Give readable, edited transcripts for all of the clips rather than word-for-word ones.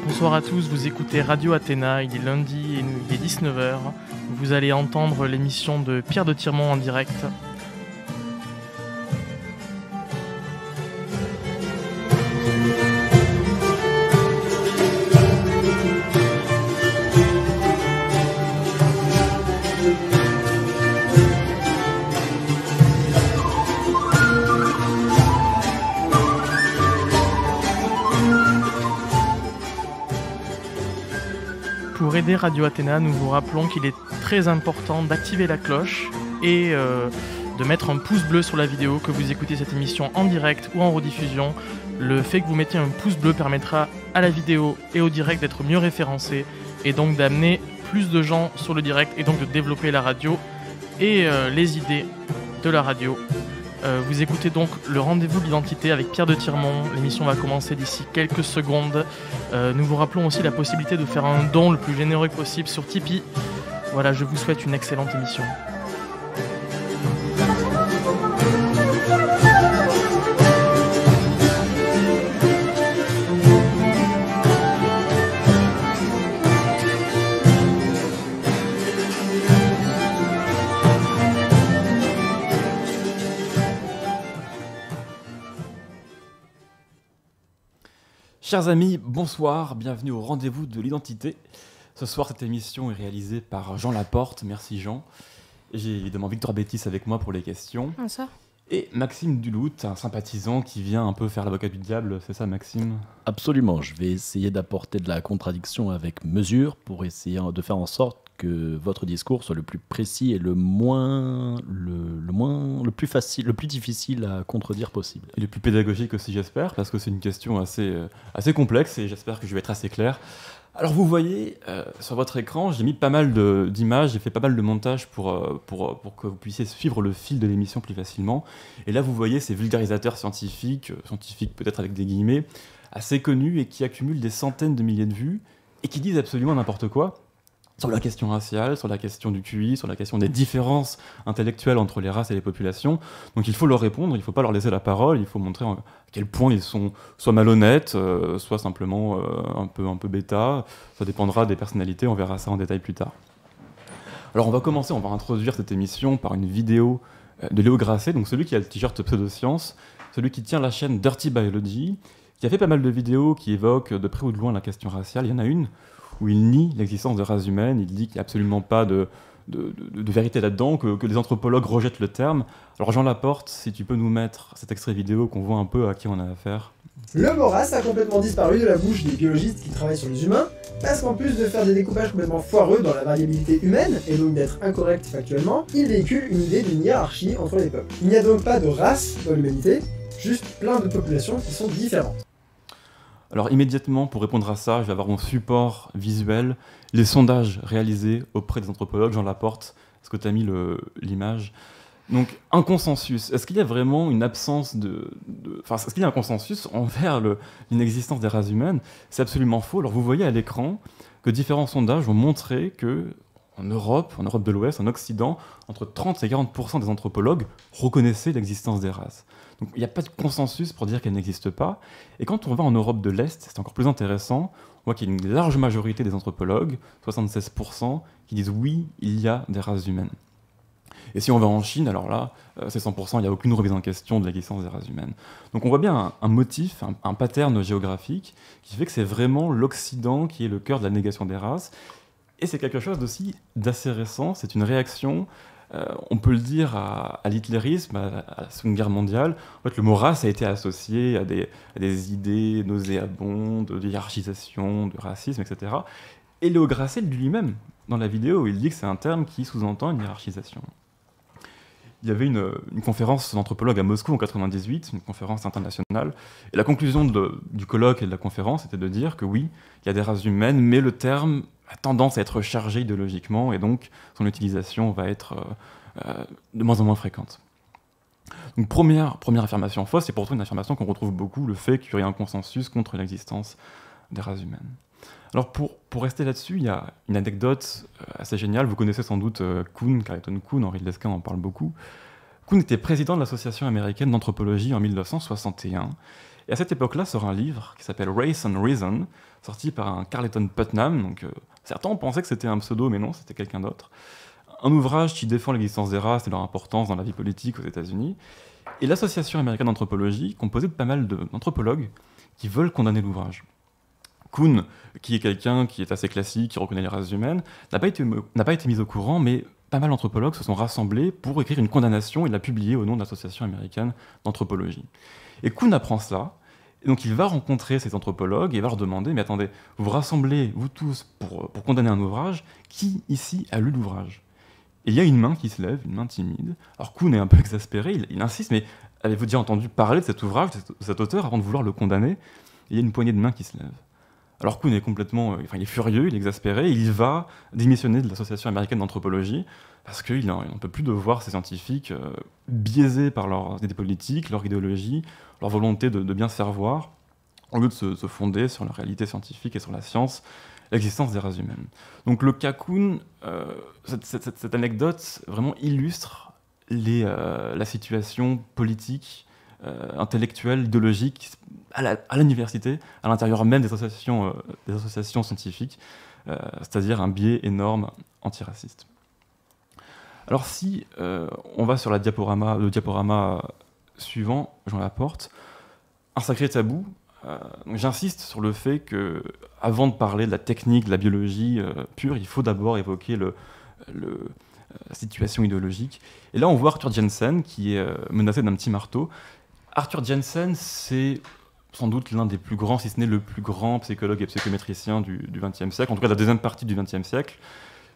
Bonsoir à tous, vous écoutez Radio Athéna, il est lundi et il est 19h. Vous allez entendre l'émission de Pierre de Tirmont en direct. Pour aider Radio Athéna, nous vous rappelons qu'il est très important d'activer la cloche et de mettre un pouce bleu sur la vidéo, que vous écoutez cette émission en direct ou en rediffusion. Le fait que vous mettiez un pouce bleu permettra à la vidéo et au direct d'être mieux référencés et donc d'amener plus de gens sur le direct et donc de développer la radio et les idées de la radio. Vous écoutez donc le rendez-vous de l'identité avec Pierre de Tirmont. L'émission va commencer d'ici quelques secondes. Nous vous rappelons aussi la possibilité de faire un don le plus généreux possible sur Tipeee. Voilà, je vous souhaite une excellente émission. Chers amis, bonsoir, bienvenue au rendez-vous de l'identité. Ce soir, cette émission est réalisée par Jean Laporte, merci Jean. J'ai évidemment Victor Bétis avec moi pour les questions. Bonsoir. Et Maxime Duluth, un sympathisant qui vient un peu faire l'avocat du diable, c'est ça Maxime ? Absolument, je vais essayer d'apporter de la contradiction avec mesure pour essayer de faire en sorte que votre discours soit le plus précis et le plus facile, le plus difficile à contredire possible. Et le plus pédagogique aussi j'espère, parce que c'est une question assez complexe et j'espère que je vais être assez clair. Alors vous voyez, sur votre écran, j'ai mis pas mal d'images, j'ai fait pas mal de montage pour que vous puissiez suivre le fil de l'émission plus facilement. Et là vous voyez ces vulgarisateurs scientifiques peut-être avec des guillemets, assez connus et qui accumulent des centaines de milliers de vues et qui disent absolument n'importe quoi sur la question raciale, sur la question du QI, sur la question des différences intellectuelles entre les races et les populations. Donc il faut leur répondre, il ne faut pas leur laisser la parole, il faut montrer à quel point ils sont soit malhonnêtes, soit simplement un peu bêta. Ça dépendra des personnalités, on verra ça en détail plus tard. Alors on va introduire cette émission par une vidéo de Léo Grasset, donc celui qui a le t-shirt Pseudoscience, celui qui tient la chaîne Dirty Biology, qui a fait pas mal de vidéos qui évoquent de près ou de loin la question raciale. Il y en a une où il nie l'existence de race humaine, il dit qu'il n'y a absolument pas de vérité là-dedans, que les anthropologues rejettent le terme. Alors Jean Laporte, si tu peux nous mettre cet extrait vidéo qu'on voit un peu à qui on a affaire. Le mot race a complètement disparu de la bouche des biologistes qui travaillent sur les humains, parce qu'en plus de faire des découpages complètement foireux dans la variabilité humaine, et donc d'être incorrect factuellement, il véhicule une idée d'une hiérarchie entre les peuples. Il n'y a donc pas de race dans l'humanité, juste plein de populations qui sont différentes. Alors immédiatement, pour répondre à ça, je vais avoir mon support visuel, les sondages réalisés auprès des anthropologues. Jean Laporte, est-ce que tu as mis l'image ? Donc un consensus, est-ce qu'il y a vraiment une absence est-ce qu'il y a un consensus envers l'inexistence des races humaines ? C'est absolument faux. Alors vous voyez à l'écran que différents sondages ont montré que en Europe de l'Ouest, en Occident, entre 30 et 40% des anthropologues reconnaissaient l'existence des races. Donc il n'y a pas de consensus pour dire qu'elles n'existent pas. Et quand on va en Europe de l'Est, c'est encore plus intéressant, on voit qu'il y a une large majorité des anthropologues, 76%, qui disent oui, il y a des races humaines. Et si on va en Chine, alors là, c'est 100%, il n'y a aucune remise en question de l'existence des races humaines. Donc on voit bien un motif, un pattern géographique, qui fait que c'est vraiment l'Occident qui est le cœur de la négation des races. Et c'est quelque chose d'assez récent, c'est une réaction On peut le dire à l'hitlérisme, à la Seconde Guerre mondiale. En fait, le mot race a été associé à des idées nauséabondes, de hiérarchisation, de racisme, etc. Et Léo Grasset lui-même, dans la vidéo, il dit que c'est un terme qui sous-entend une hiérarchisation. Il y avait une conférence d'anthropologues à Moscou en 1998, une conférence internationale, et la conclusion du colloque et de la conférence était de dire que oui, il y a des races humaines, mais le terme a tendance à être chargé idéologiquement, et donc son utilisation va être de moins en moins fréquente. Donc première affirmation fausse, et pourtant une affirmation qu'on retrouve beaucoup, le fait qu'il y aurait un consensus contre l'existence des races humaines. Alors pour rester là-dessus, il y a une anecdote assez géniale. Vous connaissez sans doute Kuhn, Carleton Kuhn, Henri Lesquin en parle beaucoup. Kuhn était président de l'Association américaine d'anthropologie en 1961. Et à cette époque-là sort un livre qui s'appelle Race and Reason, sorti par un Carleton Putnam. Donc, certains pensaient que c'était un pseudo, mais non, c'était quelqu'un d'autre. Un ouvrage qui défend l'existence des races et leur importance dans la vie politique aux États-Unis. Et l'Association américaine d'anthropologie, composée de pas mal d'anthropologues qui veulent condamner l'ouvrage. Kuhn, qui est quelqu'un qui est assez classique, qui reconnaît les races humaines, n'a pas été mis au courant, mais pas mal d'anthropologues se sont rassemblés pour écrire une condamnation et la publier au nom de l'Association américaine d'anthropologie. Et Kuhn apprend cela, et donc il va rencontrer ces anthropologues et va leur demander « Mais attendez, vous vous rassemblez, vous tous, pour condamner un ouvrage, qui ici a lu l'ouvrage ?» Et il y a une main qui se lève, une main timide. Alors Kuhn est un peu exaspéré, il insiste « Mais avez-vous déjà entendu parler de cet ouvrage, de cet auteur, avant de vouloir le condamner ?» Et il y a une poignée de mains qui se lève. Alors Kuhn est complètement, il est furieux, il est exaspéré, il va démissionner de l'Association américaine d'anthropologie parce qu'il n'en peut plus de voir ces scientifiques biaisés par leurs idées politiques, leur idéologie, leur volonté de bien se faire voir, au lieu de se fonder sur la réalité scientifique et sur la science, l'existence des races humaines. Donc le cas Kuhn, cette anecdote vraiment illustre la situation politique, intellectuelle, idéologique à l'université, à l'intérieur même des associations scientifiques, c'est-à-dire un biais énorme antiraciste. Alors si on va sur le diaporama suivant, Jean Laporte, un sacré tabou, j'insiste sur le fait que, avant de parler de la technique, de la biologie pure, il faut d'abord évoquer la situation idéologique. Et là, on voit Arthur Jensen qui est menacé d'un petit marteau. Arthur Jensen, c'est sans doute l'un des plus grands, si ce n'est le plus grand psychologue et psychométricien du XXe siècle, en tout cas de la deuxième partie du XXe siècle.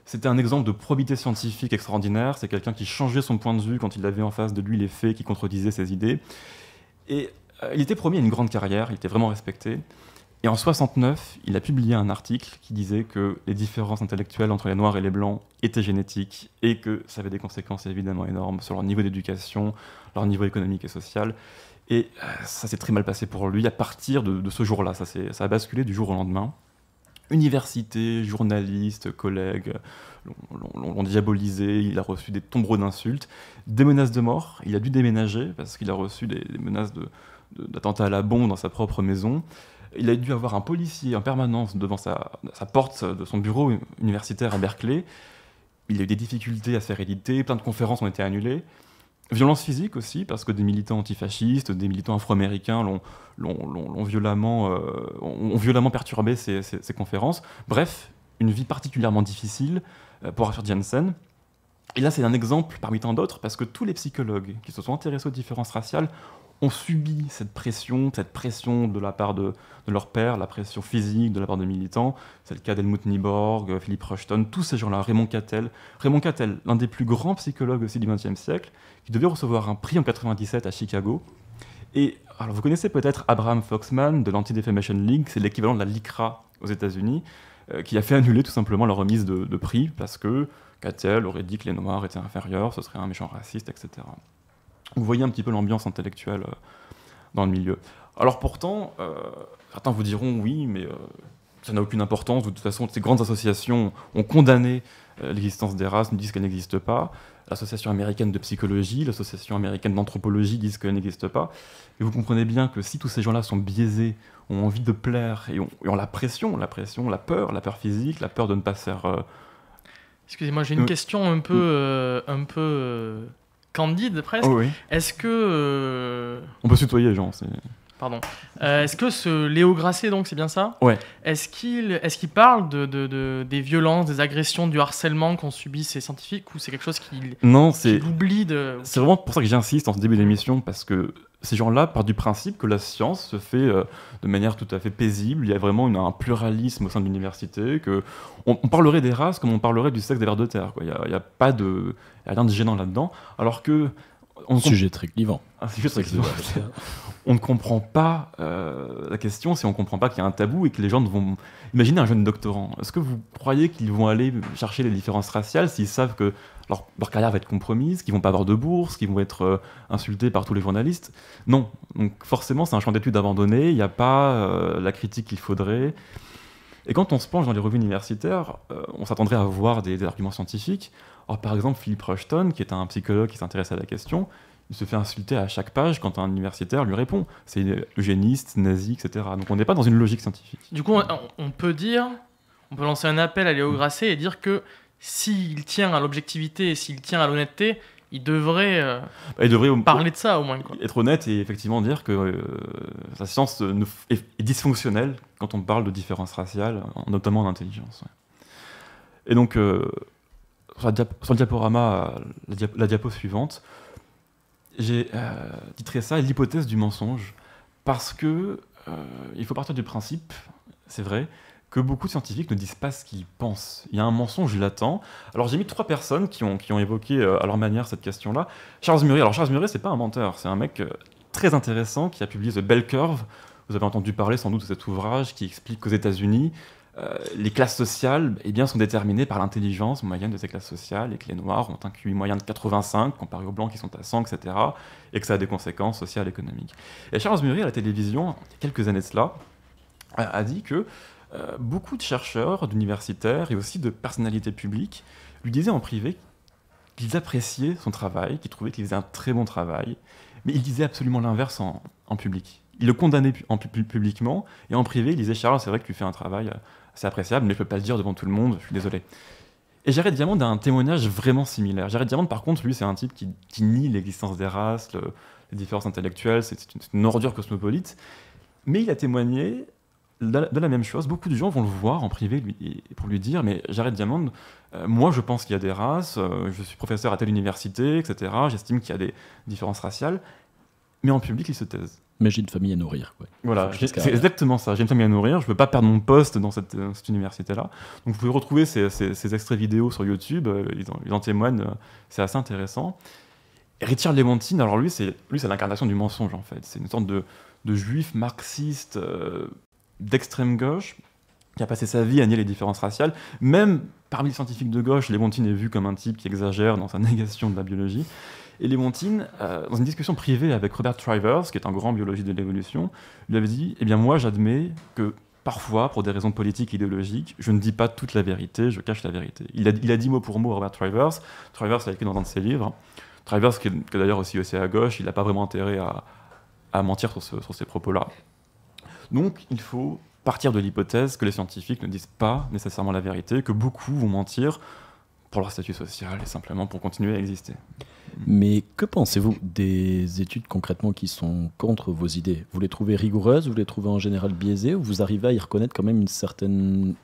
C'était un exemple de probité scientifique extraordinaire. C'est quelqu'un qui changeait son point de vue quand il avait en face de lui les faits qui contredisaient ses idées. Et il était promis à une grande carrière, il était vraiment respecté. Et en 1969, il a publié un article qui disait que les différences intellectuelles entre les Noirs et les Blancs étaient génétiques et que ça avait des conséquences évidemment énormes sur leur niveau d'éducation, leur niveau économique et social. Et ça s'est très mal passé pour lui à partir de ce jour-là. Ça a basculé du jour au lendemain. Université, journalistes, collègues l'ont diabolisé, il a reçu des tombereaux d'insultes, des menaces de mort. Il a dû déménager parce qu'il a reçu des menaces d'attentats à la bombe dans sa propre maison. Il a dû avoir un policier en permanence devant sa porte de son bureau universitaire à Berkeley. Il a eu des difficultés à se faire éditer, plein de conférences ont été annulées. Violence physique aussi, parce que des militants antifascistes, des militants afro-américains ont violemment perturbé ces conférences. Bref, une vie particulièrement difficile pour Arthur Jensen. Et là, c'est un exemple parmi tant d'autres, parce que tous les psychologues qui se sont intéressés aux différences raciales ont subi cette pression de la part de leur père, la pression physique de la part de militants. C'est le cas d'Helmut Nyborg, Philippe Rushton, tous ces gens-là, Raymond Cattell, l'un des plus grands psychologues aussi du XXe siècle, qui devait recevoir un prix en 1997 à Chicago. Et alors vous connaissez peut-être Abraham Foxman de l'Anti-Defamation League, c'est l'équivalent de la LICRA aux États-Unis, qui a fait annuler tout simplement la remise de prix parce que Cattell aurait dit que les Noirs étaient inférieurs, ce serait un méchant raciste, etc. Vous voyez un petit peu l'ambiance intellectuelle dans le milieu. Alors pourtant, certains vous diront oui, mais ça n'a aucune importance. De toute façon, ces grandes associations ont condamné l'existence des races, nous disent qu'elles n'existent pas. L'Association américaine de psychologie, l'Association américaine d'anthropologie disent qu'elles n'existent pas. Et vous comprenez bien que si tous ces gens-là sont biaisés, ont envie de plaire et ont la pression, la peur physique, la peur de ne pas se faire... Excusez-moi, j'ai une question un peu candide presque. Oh oui. Est-ce que... On peut se tutoyer, Jean. Pardon. Est-ce que ce Léo Grasset, donc, c'est bien ça ? Ouais. Est-ce qu'il parle des violences, des agressions, du harcèlement qu'ont subi ces scientifiques, ou c'est quelque chose qu'il oublie de... C'est vraiment pour ça que j'insiste en ce début d'émission, parce que ces gens-là partent du principe que la science se fait de manière tout à fait paisible. Il y a vraiment un pluralisme au sein de l'université, qu'on parlerait des races comme on parlerait du sexe des vers de terre, quoi. Il n'y a pas de... Il y a rien de gênant là-dedans, alors que... Sujet très clivant. Un sujet très clivant. On ne comprend pas la question si on ne comprend pas qu'il y a un tabou et que les gens vont... Imaginez un jeune doctorant. Est-ce que vous croyez qu'ils vont aller chercher les différences raciales s'ils savent que leur carrière va être compromise, qu'ils ne vont pas avoir de bourse, qu'ils vont être insultés par tous les journalistes? Non. Donc forcément, c'est un champ d'études abandonné. Il n'y a pas la critique qu'il faudrait. Et quand on se plonge dans les revues universitaires, on s'attendrait à voir des arguments scientifiques. Or, par exemple, Philippe Rushton, qui est un psychologue qui s'intéresse à la question, il se fait insulter à chaque page quand un universitaire lui répond. C'est eugéniste, nazi, etc. Donc on n'est pas dans une logique scientifique. Du coup, on peut lancer un appel à Léo Grasset et dire que s'il tient à l'objectivité et s'il tient à l'honnêteté, il devrait parler de ça au moins, quoi. Être honnête et effectivement dire que la science est dysfonctionnelle quand on parle de différences raciales, notamment en intelligence. Ouais. Et donc, sur le diaporama, la diapo suivante, j'ai titré ça « L'hypothèse du mensonge » parce que il faut partir du principe, c'est vrai, que beaucoup de scientifiques ne disent pas ce qu'ils pensent. Il y a un mensonge latent. Alors j'ai mis 3 personnes qui ont évoqué à leur manière cette question-là. Charles Murray. Alors Charles Murray, c'est pas un menteur, c'est un mec très intéressant qui a publié The Bell Curve. Vous avez entendu parler sans doute de cet ouvrage qui explique qu'aux États-Unis, les classes sociales sont déterminées par l'intelligence moyenne de ces classes sociales et que les Noirs ont un QI moyen de 85 comparé aux Blancs qui sont à 100, etc. Et que ça a des conséquences sociales et économiques. Et Charles Murray, à la télévision, il y a quelques années de cela, a dit que beaucoup de chercheurs, d'universitaires et aussi de personnalités publiques lui disaient en privé qu'ils appréciaient son travail, qu'ils trouvaient qu'il faisait un très bon travail, mais il disait absolument l'inverse en public. Il le condamnait publiquement, et en privé, il disait « Charles, c'est vrai que tu fais un travail assez appréciable, mais je ne peux pas le dire devant tout le monde, je suis désolé. » Et Jared Diamond a un témoignage vraiment similaire. Jared Diamond, par contre, lui, c'est un type qui nie l'existence des races, les différences intellectuelles, c'est une ordure cosmopolite, mais il a témoigné de la même chose. Beaucoup de gens vont le voir en privé pour lui dire « Mais Jared Diamond, moi je pense qu'il y a des races, je suis professeur à telle université, etc. J'estime qu'il y a des différences raciales. » Mais en public, il se taise. Mais j'ai une famille à nourrir. Quoi. Voilà, c'est exactement ça. J'ai une famille à nourrir, je ne veux pas perdre mon poste dans cette université-là. Donc vous pouvez retrouver ces extraits vidéo sur YouTube, ils en témoignent, c'est assez intéressant. Et Richard Lewontin, alors lui c'est l'incarnation du mensonge en fait. C'est une sorte de juif marxiste d'extrême gauche qui a passé sa vie à nier les différences raciales. Même parmi les scientifiques de gauche, Lewontin est vu comme un type qui exagère dans sa négation de la biologie. Et Lewontin, dans une discussion privée avec Robert Trivers, qui est un grand biologiste de l'évolution, lui avait dit « Eh bien moi j'admets que parfois, pour des raisons politiques et idéologiques, je ne dis pas toute la vérité, je cache la vérité. » Il a dit mot pour mot Robert Trivers. Trivers l'a écrit dans un de ses livres. Trivers, qui est d'ailleurs aussi à gauche, il n'a pas vraiment intérêt à mentir sur ces propos-là. Donc il faut partir de l'hypothèse que les scientifiques ne disent pas nécessairement la vérité, que beaucoup vont mentir pour leur statut social et simplement pour continuer à exister. Mais que pensez-vous des études concrètement qui sont contre vos idées? Vous les trouvez rigoureuses, vous les trouvez en général biaisées, ou vous arrivez à y reconnaître quand même une certaine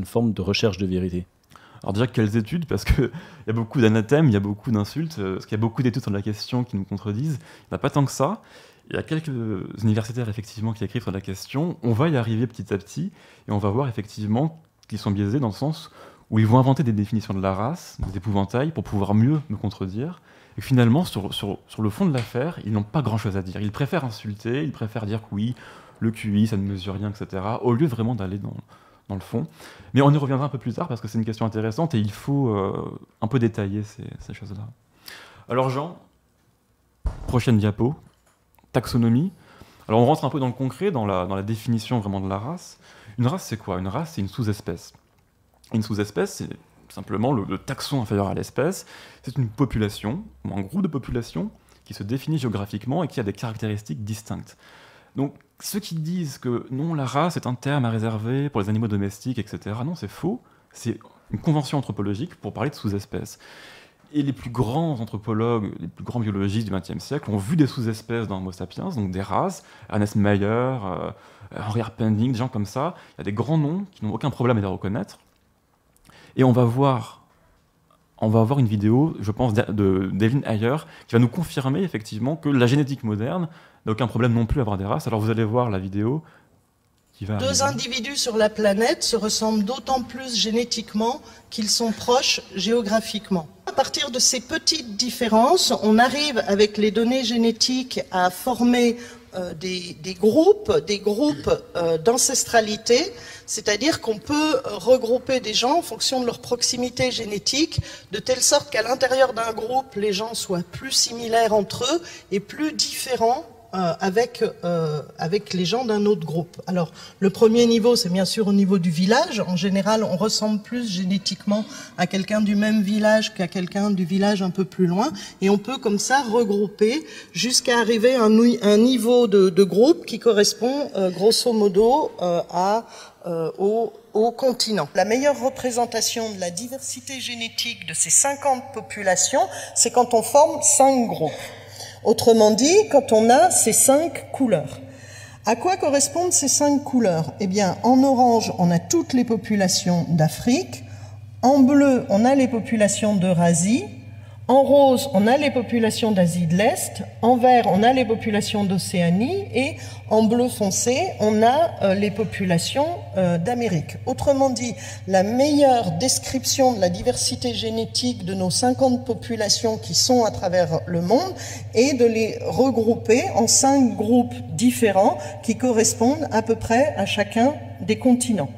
forme de recherche de vérité? Alors déjà, quelles études? Parce qu'il y a beaucoup d'anathèmes, il y a beaucoup d'insultes, parce qu'il y a beaucoup d'études sur la question qui nous contredisent. Il n'y en a pas tant que ça. Il y a quelques universitaires effectivement qui écrivent sur la question. On va y arriver petit à petit, et on va voir effectivement qu'ils sont biaisés dans le sens où ils vont inventer des définitions de la race, des épouvantails, pour pouvoir mieux me contredire. Et finalement, sur le fond de l'affaire, ils n'ont pas grand-chose à dire. Ils préfèrent insulter, ils préfèrent dire que oui, le QI, ça ne mesure rien, etc., au lieu vraiment d'aller dans le fond. Mais on y reviendra un peu plus tard, parce que c'est une question intéressante, et il faut un peu détailler ces choses-là. Alors Jean, prochaine diapo, taxonomie. Alors on rentre un peu dans le concret, dans la définition vraiment de la race. Une race, c'est quoi? Une race, c'est une sous-espèce. Une sous-espèce, c'est simplement le taxon inférieur à l'espèce. C'est une population, ou un groupe de populations, qui se définit géographiquement et qui a des caractéristiques distinctes. Donc, ceux qui disent que non, la race est un terme à réserver pour les animaux domestiques, etc., non, c'est faux. C'est une convention anthropologique pour parler de sous-espèces. Et les plus grands anthropologues, les plus grands biologistes du XXe siècle ont vu des sous-espèces dans Homo sapiens, donc des races, Ernest Mayr, Henry Arpending, des gens comme ça. Il y a des grands noms qui n'ont aucun problème à les reconnaître. Et on va voir une vidéo, je pense, d'Evelyn Ayer, qui va nous confirmer effectivement que la génétique moderne n'a aucun problème non plus à avoir des races. Alors vous allez voir la vidéo. Deux individus sur la planète se ressemblent d'autant plus génétiquement qu'ils sont proches géographiquement. À partir de ces petites différences, on arrive avec les données génétiques à former des groupes d'ancestralité, c'est-à-dire qu'on peut regrouper des gens en fonction de leur proximité génétique, de telle sorte qu'à l'intérieur d'un groupe, les gens soient plus similaires entre eux et plus différents avec les gens d'un autre groupe. Alors, le premier niveau, c'est bien sûr au niveau du village. En général, on ressemble plus génétiquement à quelqu'un du même village qu'à quelqu'un du village un peu plus loin. Et on peut comme ça regrouper jusqu'à arriver à un niveau de groupe qui correspond grosso modo au continent. La meilleure représentation de la diversité génétique de ces 50 populations, c'est quand on forme 5 groupes. Autrement dit, quand on a ces 5 couleurs. À quoi correspondent ces 5 couleurs? Eh bien, en orange, on a toutes les populations d'Afrique. En bleu, on a les populations d'Eurasie. En rose, on a les populations d'Asie de l'Est. En vert, on a les populations d'Océanie. Et en bleu foncé, on a les populations d'Amérique. Autrement dit, la meilleure description de la diversité génétique de nos 50 populations qui sont à travers le monde est de les regrouper en 5 groupes différents qui correspondent à peu près à chacun des continents.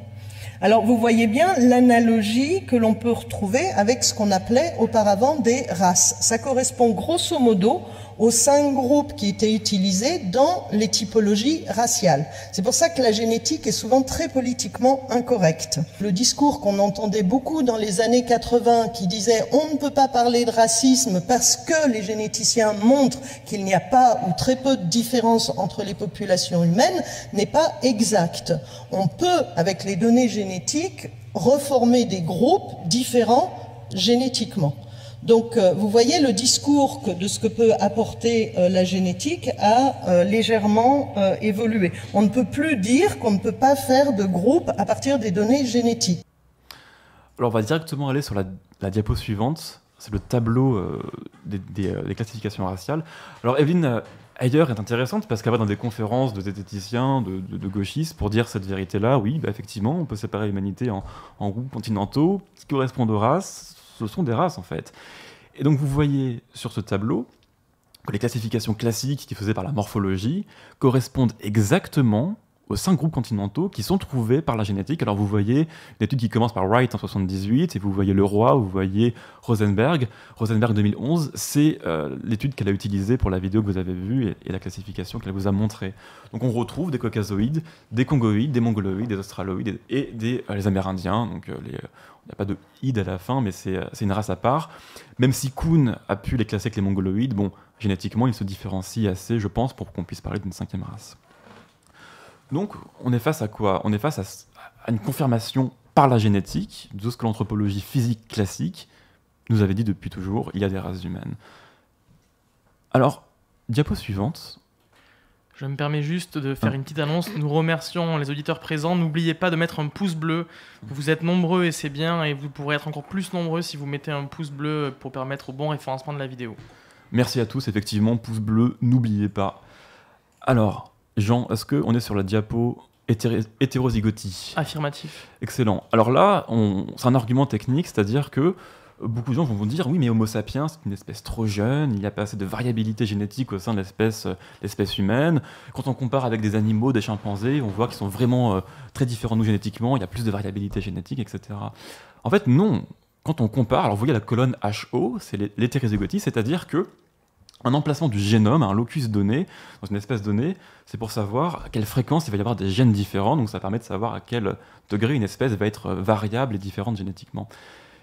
Alors, vous voyez bien l'analogie que l'on peut retrouver avec ce qu'on appelait auparavant des races. Ça correspond grosso modo aux 5 groupes qui étaient utilisés dans les typologies raciales. C'est pour ça que la génétique est souvent très politiquement incorrecte. Le discours qu'on entendait beaucoup dans les années 80 qui disait « on ne peut pas parler de racisme parce que les généticiens montrent qu'il n'y a pas ou très peu de différence entre les populations humaines » n'est pas exact. On peut, avec les données génétiques, reformer des groupes différents génétiquement. Donc, vous voyez, le discours de ce que peut apporter la génétique a légèrement évolué. On ne peut plus dire qu'on ne peut pas faire de groupe à partir des données génétiques. Alors, on va directement aller sur la diapo suivante. C'est le tableau des classifications raciales. Alors, Evelyn Ayer est intéressante parce qu'elle va dans des conférences de zététiciens, de gauchistes, pour dire cette vérité-là. Oui, bah, effectivement, on peut séparer l'humanité en groupes continentaux qui correspondent aux races. Ce sont des races, en fait. Et donc, vous voyez sur ce tableau que les classifications classiques qui faisaient par la morphologie correspondent exactement aux 5 groupes continentaux qui sont trouvés par la génétique. Alors, vous voyez une étude qui commence par Wright en 78, et vous voyez Leroy, vous voyez Rosenberg. Rosenberg 2011, c'est l'étude qu'elle a utilisée pour la vidéo que vous avez vue et la classification qu'elle vous a montrée. Donc, on retrouve des caucasoïdes, des congoïdes, des mongoloïdes, des australoïdes et les amérindiens. Donc, il n'y a pas de « id » à la fin, mais c'est une race à part. Même si Kuhn a pu les classer avec les mongoloïdes, bon, génétiquement, ils se différencient assez, je pense, pour qu'on puisse parler d'une 5e race. Donc, on est face à quoi? On est face à une confirmation par la génétique de ce que l'anthropologie physique classique nous avait dit depuis toujours, il y a des races humaines. Alors, diapo suivante. Je me permets juste de faire une petite annonce. Nous remercions les auditeurs présents. N'oubliez pas de mettre un pouce bleu. Vous êtes nombreux et c'est bien. Et vous pourrez être encore plus nombreux si vous mettez un pouce bleu pour permettre au bon référencement de la vidéo. Merci à tous. Effectivement, pouce bleu, n'oubliez pas. Alors, Jean, est-ce qu'on est sur la diapo hétérozygotie? Affirmatif. Excellent. Alors là, c'est un argument technique, c'est-à-dire que beaucoup de gens vont vous dire « oui, mais Homo sapiens, c'est une espèce trop jeune, il n'y a pas assez de variabilité génétique au sein de l'espèce humaine. Quand on compare avec des animaux, des chimpanzés, on voit qu'ils sont vraiment très différents de nous génétiquement, il y a plus de variabilité génétique, etc. » En fait, non. Quand on compare, alors vous voyez la colonne HO, c'est l'hétérozygotie, c'est-à-dire que un emplacement du génome, un locus donné, dans une espèce donnée, c'est pour savoir à quelle fréquence il va y avoir des gènes différents, donc ça permet de savoir à quel degré une espèce va être variable et différente génétiquement.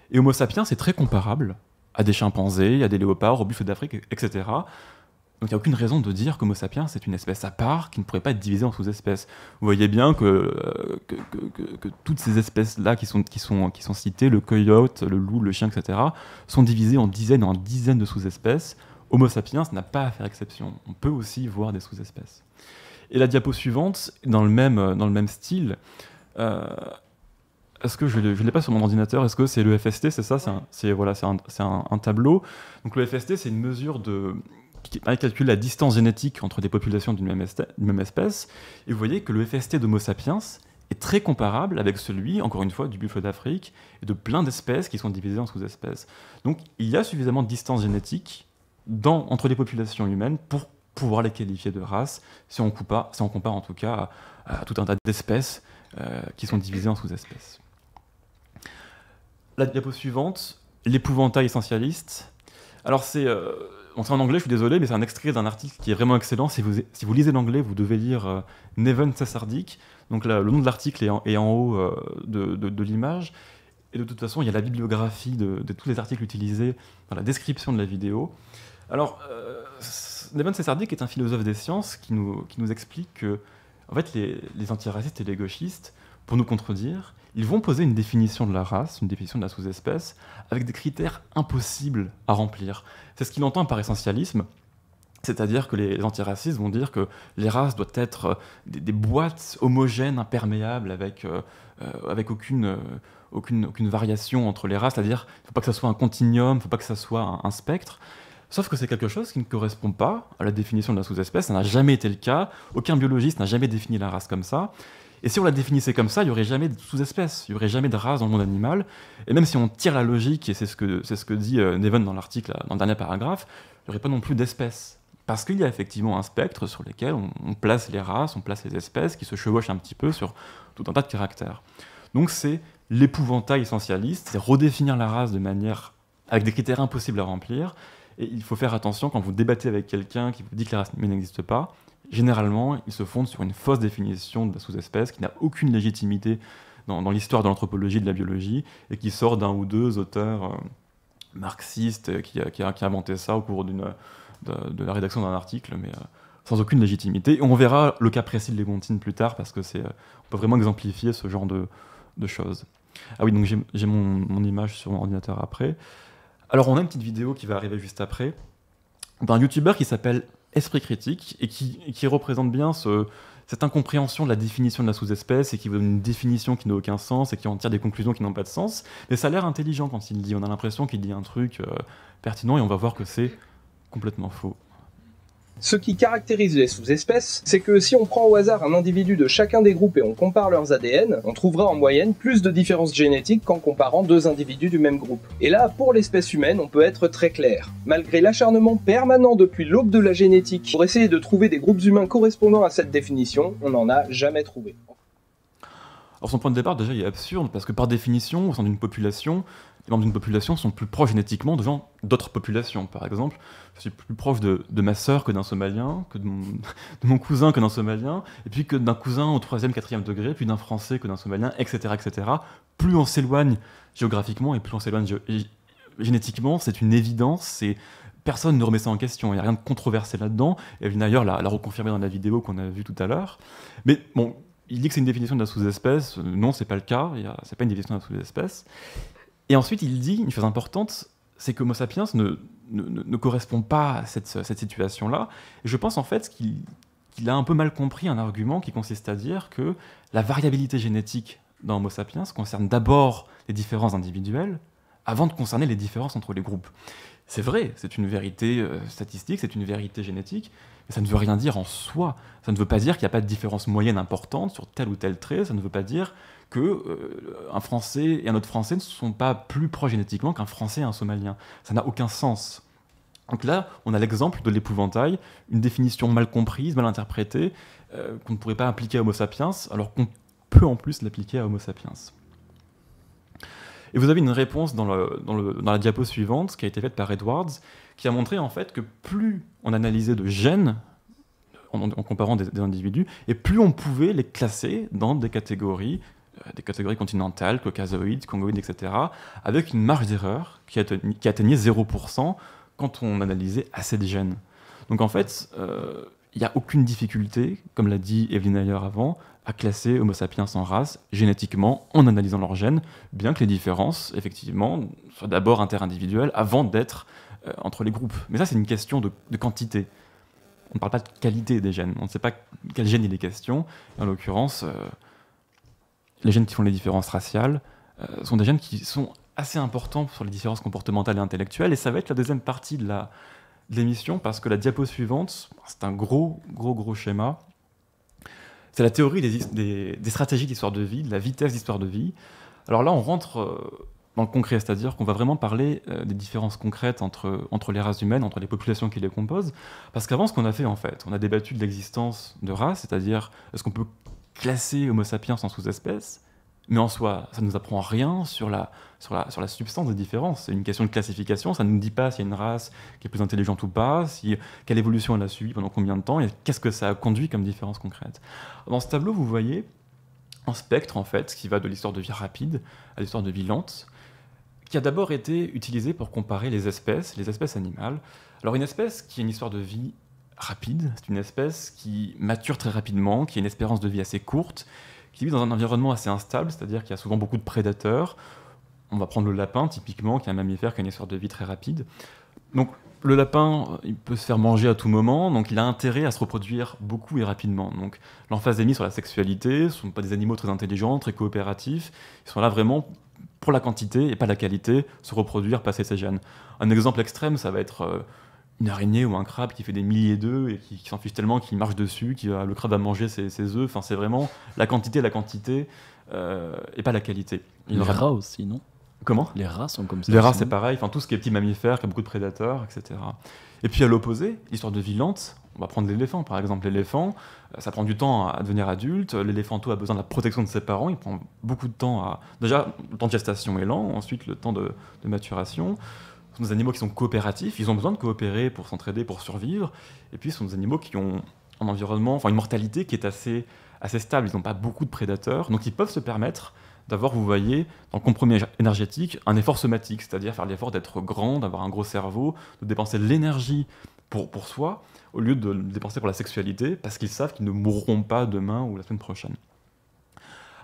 Et Homo sapiens, c'est très comparable à des chimpanzés, à des léopards, aux buffles d'Afrique, etc. Donc il n'y a aucune raison de dire qu'Homo sapiens c'est une espèce à part qui ne pourrait pas être divisée en sous-espèces. Vous voyez bien que toutes ces espèces-là qui sont citées, le coyote, le loup, le chien, etc., sont divisées en dizaines et en dizaines de sous-espèces. Homo sapiens n'a pas à faire exception. On peut aussi voir des sous-espèces. Et la diapo suivante, dans le même style, est-ce que je ne l'ai pas sur mon ordinateur? Est-ce que c'est le FST? C'est ça? C'est un tableau. Donc le FST, c'est une mesure qui calcule la distance génétique entre des populations d'une même espèce. Et vous voyez que le FST d'Homo sapiens est très comparable avec celui, encore une fois, du buffle d'Afrique et de plein d'espèces qui sont divisées en sous-espèces. Donc il y a suffisamment de distance génétique entre les populations humaines pour pouvoir les qualifier de race, si on compare en tout cas à tout un tas d'espèces qui sont divisées en sous-espèces. La diapo suivante, l'épouvantail essentialiste. Alors c'est en anglais, je suis désolé, mais c'est un extrait d'un article qui est vraiment excellent. Si vous lisez l'anglais, vous devez lire Neven Cesardik. Donc le nom de l'article est en haut de l'image. Et de toute façon, il y a la bibliographie de tous les articles utilisés dans la description de la vidéo. Alors, Neven Cesardik est un philosophe des sciences qui nous explique que en fait, les antiracistes et les gauchistes, pour nous contredire, ils vont poser une définition de la race, une définition de la sous-espèce, avec des critères impossibles à remplir. C'est ce qu'il entend par essentialisme, c'est-à-dire que les antiracistes vont dire que les races doivent être des boîtes homogènes, imperméables, avec aucune variation entre les races, c'est-à-dire qu'il ne faut pas que ça soit un continuum, il ne faut pas que ça soit un spectre. Sauf que c'est quelque chose qui ne correspond pas à la définition de la sous-espèce, ça n'a jamais été le cas, aucun biologiste n'a jamais défini la race comme ça. Et si on la définissait comme ça, il n'y aurait jamais de sous-espèces, il n'y aurait jamais de race dans le monde animal. Et même si on tire la logique, et c'est ce que dit Neven dans l'article, dans le dernier paragraphe, il n'y aurait pas non plus d'espèces. Parce qu'il y a effectivement un spectre sur lequel on place les races, on place les espèces qui se chevauchent un petit peu sur tout un tas de caractères. Donc c'est l'épouvantail essentialiste, c'est redéfinir la race de manière avec des critères impossibles à remplir. Et il faut faire attention quand vous débattez avec quelqu'un qui vous dit que la race n'existe pas. Généralement, ils se fondent sur une fausse définition de la sous-espèce qui n'a aucune légitimité dans l'histoire de l'anthropologie et de la biologie et qui sort d'un ou deux auteurs marxistes qui a inventé ça au cours de la rédaction d'un article, mais sans aucune légitimité. Et on verra le cas précis de Léontine plus tard parce que on peut vraiment exemplifier ce genre de choses. Ah oui, donc j'ai mon image sur mon ordinateur après. Alors on a une petite vidéo qui va arriver juste après d'un youtubeur qui s'appelle Esprit Critique et qui représente bien cette incompréhension de la définition de la sous-espèce et qui donne une définition qui n'a aucun sens et qui en tire des conclusions qui n'ont pas de sens. Mais ça a l'air intelligent quand il dit, on a l'impression qu'il dit un truc pertinent et on va voir que c'est complètement faux. Ce qui caractérise les sous-espèces, c'est que si on prend au hasard un individu de chacun des groupes et on compare leurs ADN, on trouvera en moyenne plus de différences génétiques qu'en comparant deux individus du même groupe. Et là, pour l'espèce humaine, on peut être très clair. Malgré l'acharnement permanent depuis l'aube de la génétique pour essayer de trouver des groupes humains correspondant à cette définition, on n'en a jamais trouvé. Alors son point de départ, déjà, il est absurde, parce que par définition, au sein d'une population, les membres d'une population sont plus proches génétiquement de gens d'autres populations. Par exemple, je suis plus proche de ma sœur que d'un Somalien, que de mon cousin que d'un Somalien, et puis que d'un cousin au 3e, 4e degré, puis d'un Français que d'un Somalien, etc., etc. Plus on s'éloigne géographiquement et plus on s'éloigne génétiquement, c'est une évidence, personne ne remet ça en question, il n'y a rien de controversé là-dedans, et d'ailleurs l'a reconfirmé dans la vidéo qu'on a vue tout à l'heure. Mais bon, il dit que c'est une définition de la sous-espèce, non, c'est pas le cas, c'est pas une définition de la sous-espèce. Et ensuite, il dit une chose importante, c'est que Homo sapiens ne correspond pas à cette situation-là. Et je pense en fait qu'il a un peu mal compris un argument qui consiste à dire que la variabilité génétique dans Homo sapiens concerne d'abord les différences individuelles avant de concerner les différences entre les groupes. C'est vrai, c'est une vérité statistique, c'est une vérité génétique, mais ça ne veut rien dire en soi. Ça ne veut pas dire qu'il n'y a pas de différence moyenne importante sur tel ou tel trait, ça ne veut pas dire qu'un Français et un autre Français ne sont pas plus proches génétiquement qu'un Français et un Somalien. Ça n'a aucun sens. Donc là, on a l'exemple de l'épouvantail, une définition mal comprise, mal interprétée, qu'on ne pourrait pas appliquer à Homo sapiens, alors qu'on peut en plus l'appliquer à Homo sapiens. Et vous avez une réponse dans la diapo suivante, qui a été faite par Edwards, qui a montré en fait que plus on analysait de gènes, en comparant des individus, et plus on pouvait les classer dans des catégories continentales, caucasoïdes, congoïdes, etc., avec une marge d'erreur qui atteignait 0% quand on analysait assez de gènes. Donc en fait, il n'y a aucune difficulté, comme l'a dit Evelyn Ayer avant, à classer Homo sapiens en race génétiquement en analysant leurs gènes, bien que les différences, effectivement, soient d'abord interindividuelles avant d'être entre les groupes. Mais ça, c'est une question de quantité. On ne parle pas de qualité des gènes. On ne sait pas quel gène il est question. En l'occurrence, les gènes qui font les différences raciales sont des gènes qui sont assez importants sur les différences comportementales et intellectuelles. Et ça va être la deuxième partie de l'émission, parce que la diapo suivante, c'est un gros schéma. C'est la théorie des stratégies d'histoire de vie, de la vitesse d'histoire de vie. Alors là, on rentre dans le concret, c'est-à-dire qu'on va vraiment parler des différences concrètes entre les races humaines, entre les populations qui les composent. Parce qu'avant, ce qu'on a fait, en fait, on a débattu de l'existence de races, c'est-à-dire est-ce qu'on peut classer Homo sapiens en sous-espèces, mais en soi, ça ne nous apprend rien sur la substance des différences. C'est une question de classification, ça ne nous dit pas s'il y a une race qui est plus intelligente ou pas, quelle évolution elle a suivi, pendant combien de temps, et qu'est-ce que ça a conduit comme différence concrète. Dans ce tableau, vous voyez un spectre, en fait, qui va de l'histoire de vie rapide à l'histoire de vie lente, qui a d'abord été utilisé pour comparer les espèces animales. Alors une espèce qui a une histoire de vie rapide, c'est une espèce qui mature très rapidement, qui a une espérance de vie assez courte, qui vit dans un environnement assez instable, c'est-à-dire qu'il y a souvent beaucoup de prédateurs. On va prendre le lapin, typiquement, qui est un mammifère qui a une histoire de vie très rapide. Donc le lapin, il peut se faire manger à tout moment, donc il a intérêt à se reproduire beaucoup et rapidement. Donc l'emphasémie sur la sexualité, ce ne sont pas des animaux très intelligents, très coopératifs, ils sont là vraiment pour la quantité et pas la qualité, se reproduire, passer ses gènes. Un exemple extrême, ça va être une araignée ou un crabe qui fait des milliers d'œufs et qui s'en fiche tellement qu'il marche dessus, le crabe va manger ses œufs. Enfin, c'est vraiment la quantité et pas la qualité. Les rats aussi, non? Comment? Les rats sont comme ça. Les rats, c'est pareil, enfin, tout ce qui est petits mammifères, qui a beaucoup de prédateurs, etc. Et puis à l'opposé, l'histoire de vie lente, on va prendre l'éléphant par exemple. L'éléphant, ça prend du temps à devenir adulte, l'éléphanto a besoin de la protection de ses parents, il prend beaucoup de temps Déjà, le temps de gestation est lent, ensuite le temps de maturation. Ce sont des animaux qui sont coopératifs, ils ont besoin de coopérer pour s'entraider, pour survivre, et puis ce sont des animaux qui ont un environnement, enfin une mortalité qui est assez stable, ils n'ont pas beaucoup de prédateurs, donc ils peuvent se permettre d'avoir, vous voyez, dans le compromis énergétique, un effort somatique, c'est-à-dire faire l'effort d'être grand, d'avoir un gros cerveau, de dépenser de l'énergie pour soi, au lieu de le dépenser pour la sexualité, parce qu'ils savent qu'ils ne mourront pas demain ou la semaine prochaine.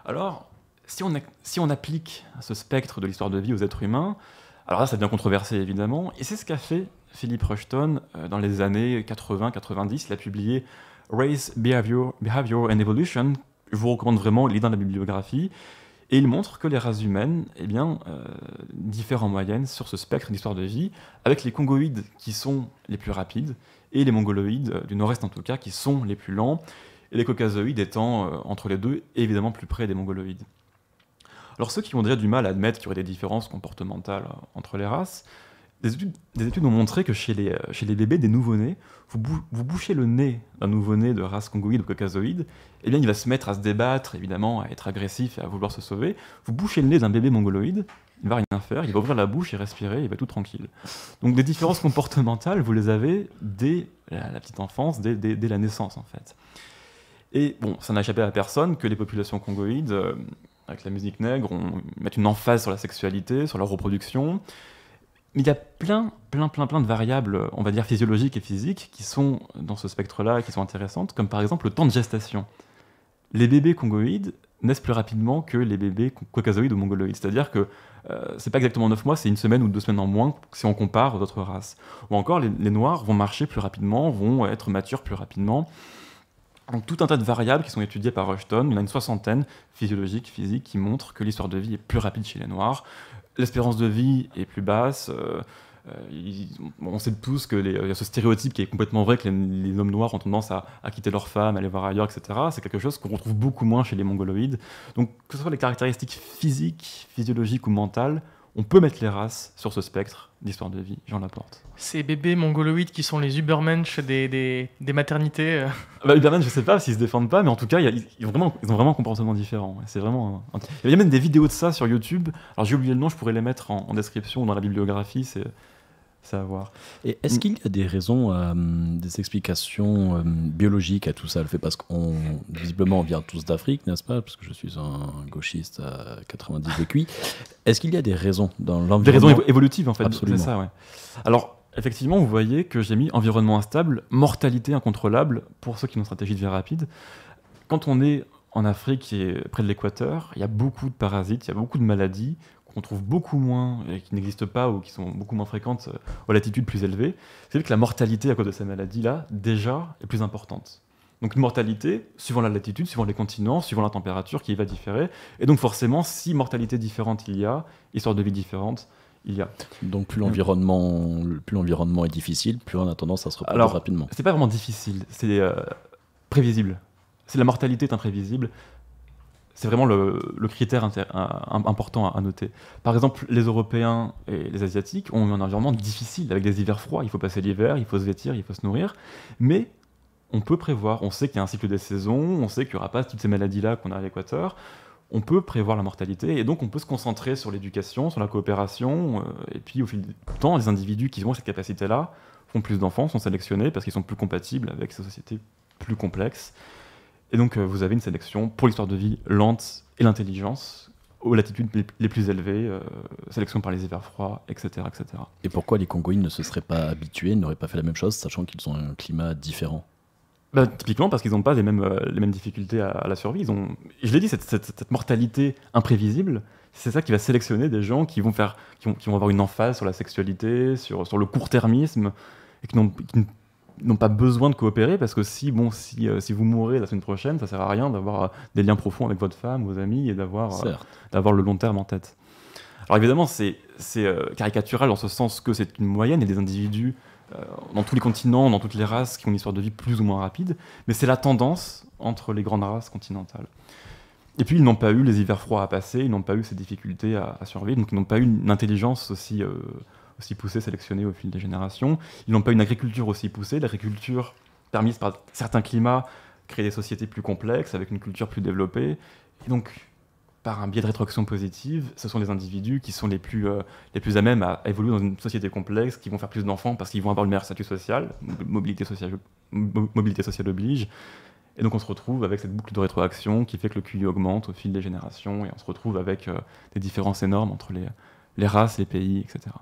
Alors, si on applique ce spectre de l'histoire de vie aux êtres humains, alors là, ça devient controversé, évidemment, et c'est ce qu'a fait Philip Rushton dans les années 80-90. Il a publié Race, Behavior and Evolution. Je vous recommande vraiment, il est dans la bibliographie. Et il montre que les races humaines diffèrent en moyenne sur ce spectre d'histoire de vie, avec les congoïdes qui sont les plus rapides, et les mongoloïdes, du nord-est en tout cas, qui sont les plus lents, et les caucasoïdes étant entre les deux, et évidemment plus près des mongoloïdes. Alors ceux qui ont déjà du mal à admettre qu'il y aurait des différences comportementales entre les races, des études ont montré que chez les bébés des nouveau-nés, vous bouchez le nez d'un nouveau-né de race congoïde ou caucasoïde, eh bien il va se mettre à se débattre, évidemment, à être agressif et à vouloir se sauver. Vous bouchez le nez d'un bébé mongoloïde, il va rien faire, il va ouvrir la bouche et respirer, il va tout tranquille. Donc des différences comportementales, vous les avez dès la petite enfance, dès la naissance en fait. Et bon, ça n'a échappé à personne que les populations congoïdes, avec la musique nègre, mettent une emphase sur la sexualité, sur leur reproduction. Mais il y a plein de variables, on va dire physiologiques et physiques, qui sont dans ce spectre-là, qui sont intéressantes, comme par exemple le temps de gestation. Les bébés congoïdes naissent plus rapidement que les bébés caucasoïdes ou mongoloïdes. C'est-à-dire que c'est pas exactement 9 mois, c'est 1 semaine ou 2 semaines en moins si on compare aux autres races. Ou encore, les noirs vont marcher plus rapidement, vont être matures plus rapidement. Donc tout un tas de variables qui sont étudiées par Rushton, il y en a une 60aine, physiologiques, physiques, qui montrent que l'histoire de vie est plus rapide chez les noirs. L'espérance de vie est plus basse. On sait tous qu'il y a ce stéréotype qui est complètement vrai, que les hommes noirs ont tendance à quitter leurs femmes, à aller voir ailleurs, etc. C'est quelque chose qu'on retrouve beaucoup moins chez les mongoloïdes. Donc que ce soit les caractéristiques physiques, physiologiques ou mentales, on peut mettre les races sur ce spectre d'histoire de vie, Jean Laporte. Ces bébés mongoloïdes qui sont les Ubermensch des maternités. Ubermensch, je ne sais pas s'ils se défendent pas, mais en tout cas, ils ont vraiment un comportement différent. C'est vraiment. Il y a même des vidéos de ça sur YouTube. Alors j'ai oublié le nom, je pourrais les mettre en description ou dans la bibliographie. C'est à voir. Et est-ce qu'il y a des raisons, des explications biologiques à tout ça? Le fait parce qu'on visiblement on vient tous d'Afrique, n'est-ce pas? Parce que je suis un gauchiste à 90 de QI. Est-ce qu'il y a des raisons dans l'environnement? Des raisons évolutives en fait. Absolument. C'est ça, ouais. Alors effectivement, vous voyez que j'ai mis environnement instable, mortalité incontrôlable pour ceux qui ont une stratégie de vie rapide. Quand on est en Afrique et près de l'équateur, il y a beaucoup de parasites, il y a beaucoup de maladies qu'on trouve beaucoup moins et qui n'existent pas ou qui sont beaucoup moins fréquentes aux latitudes plus élevées. C'est vrai que la mortalité à cause de ces maladies-là, déjà, est plus importante. Donc une mortalité, suivant la latitude, suivant les continents, suivant la température, qui va différer. Et donc forcément, si mortalité différente il y a, histoire de vie différente, il y a. Donc plus l'environnement est difficile, plus on a tendance à se reproduire rapidement. C'est pas vraiment difficile, c'est prévisible. Si la mortalité est imprévisible, c'est vraiment le critère important à noter. Par exemple, les Européens et les Asiatiques ont un environnement difficile, avec des hivers froids. Il faut passer l'hiver, il faut se vêtir, il faut se nourrir. Mais on peut prévoir, on sait qu'il y a un cycle des saisons, on sait qu'il n'y aura pas toutes ces maladies-là qu'on a à l'équateur. On peut prévoir la mortalité, et donc on peut se concentrer sur l'éducation, sur la coopération, et puis au fil du temps, les individus qui ont cette capacité-là font plus d'enfants, sont sélectionnés parce qu'ils sont plus compatibles avec ces sociétés plus complexes. Et donc vous avez une sélection pour l'histoire de vie lente et l'intelligence aux latitudes les plus élevées, sélection par les hivers froids, etc., etc. Et pourquoi les Congoïdes ne se seraient pas habitués, n'auraient pas fait la même chose, sachant qu'ils ont un climat différent? Typiquement parce qu'ils n'ont pas les mêmes difficultés à la survie. Je l'ai dit, cette mortalité imprévisible, c'est ça qui va sélectionner des gens qui vont avoir une emphase sur la sexualité, sur le court-termisme, et qui n'ont pas besoin de coopérer, parce que si vous mourrez la semaine prochaine, ça sert à rien d'avoir des liens profonds avec votre femme, vos amis, et d'avoir le long terme en tête. Alors évidemment, c'est caricatural en ce sens que c'est une moyenne et des individus dans tous les continents, dans toutes les races qui ont une histoire de vie plus ou moins rapide, mais c'est la tendance entre les grandes races continentales. Et puis ils n'ont pas eu les hivers froids à passer, ils n'ont pas eu ces difficultés à survivre, donc ils n'ont pas eu une intelligence aussi poussée, sélectionnée au fil des générations. Ils n'ont pas eu une agriculture aussi poussée, l'agriculture permise par certains climats crée des sociétés plus complexes, avec une culture plus développée, et donc par un biais de rétroaction positive, ce sont les individus qui sont les plus à même à évoluer dans une société complexe, qui vont faire plus d'enfants parce qu'ils vont avoir le meilleur statut social, mobilité sociale oblige, et donc on se retrouve avec cette boucle de rétroaction qui fait que le QI augmente au fil des générations, et on se retrouve avec des différences énormes entre les races, les pays, etc.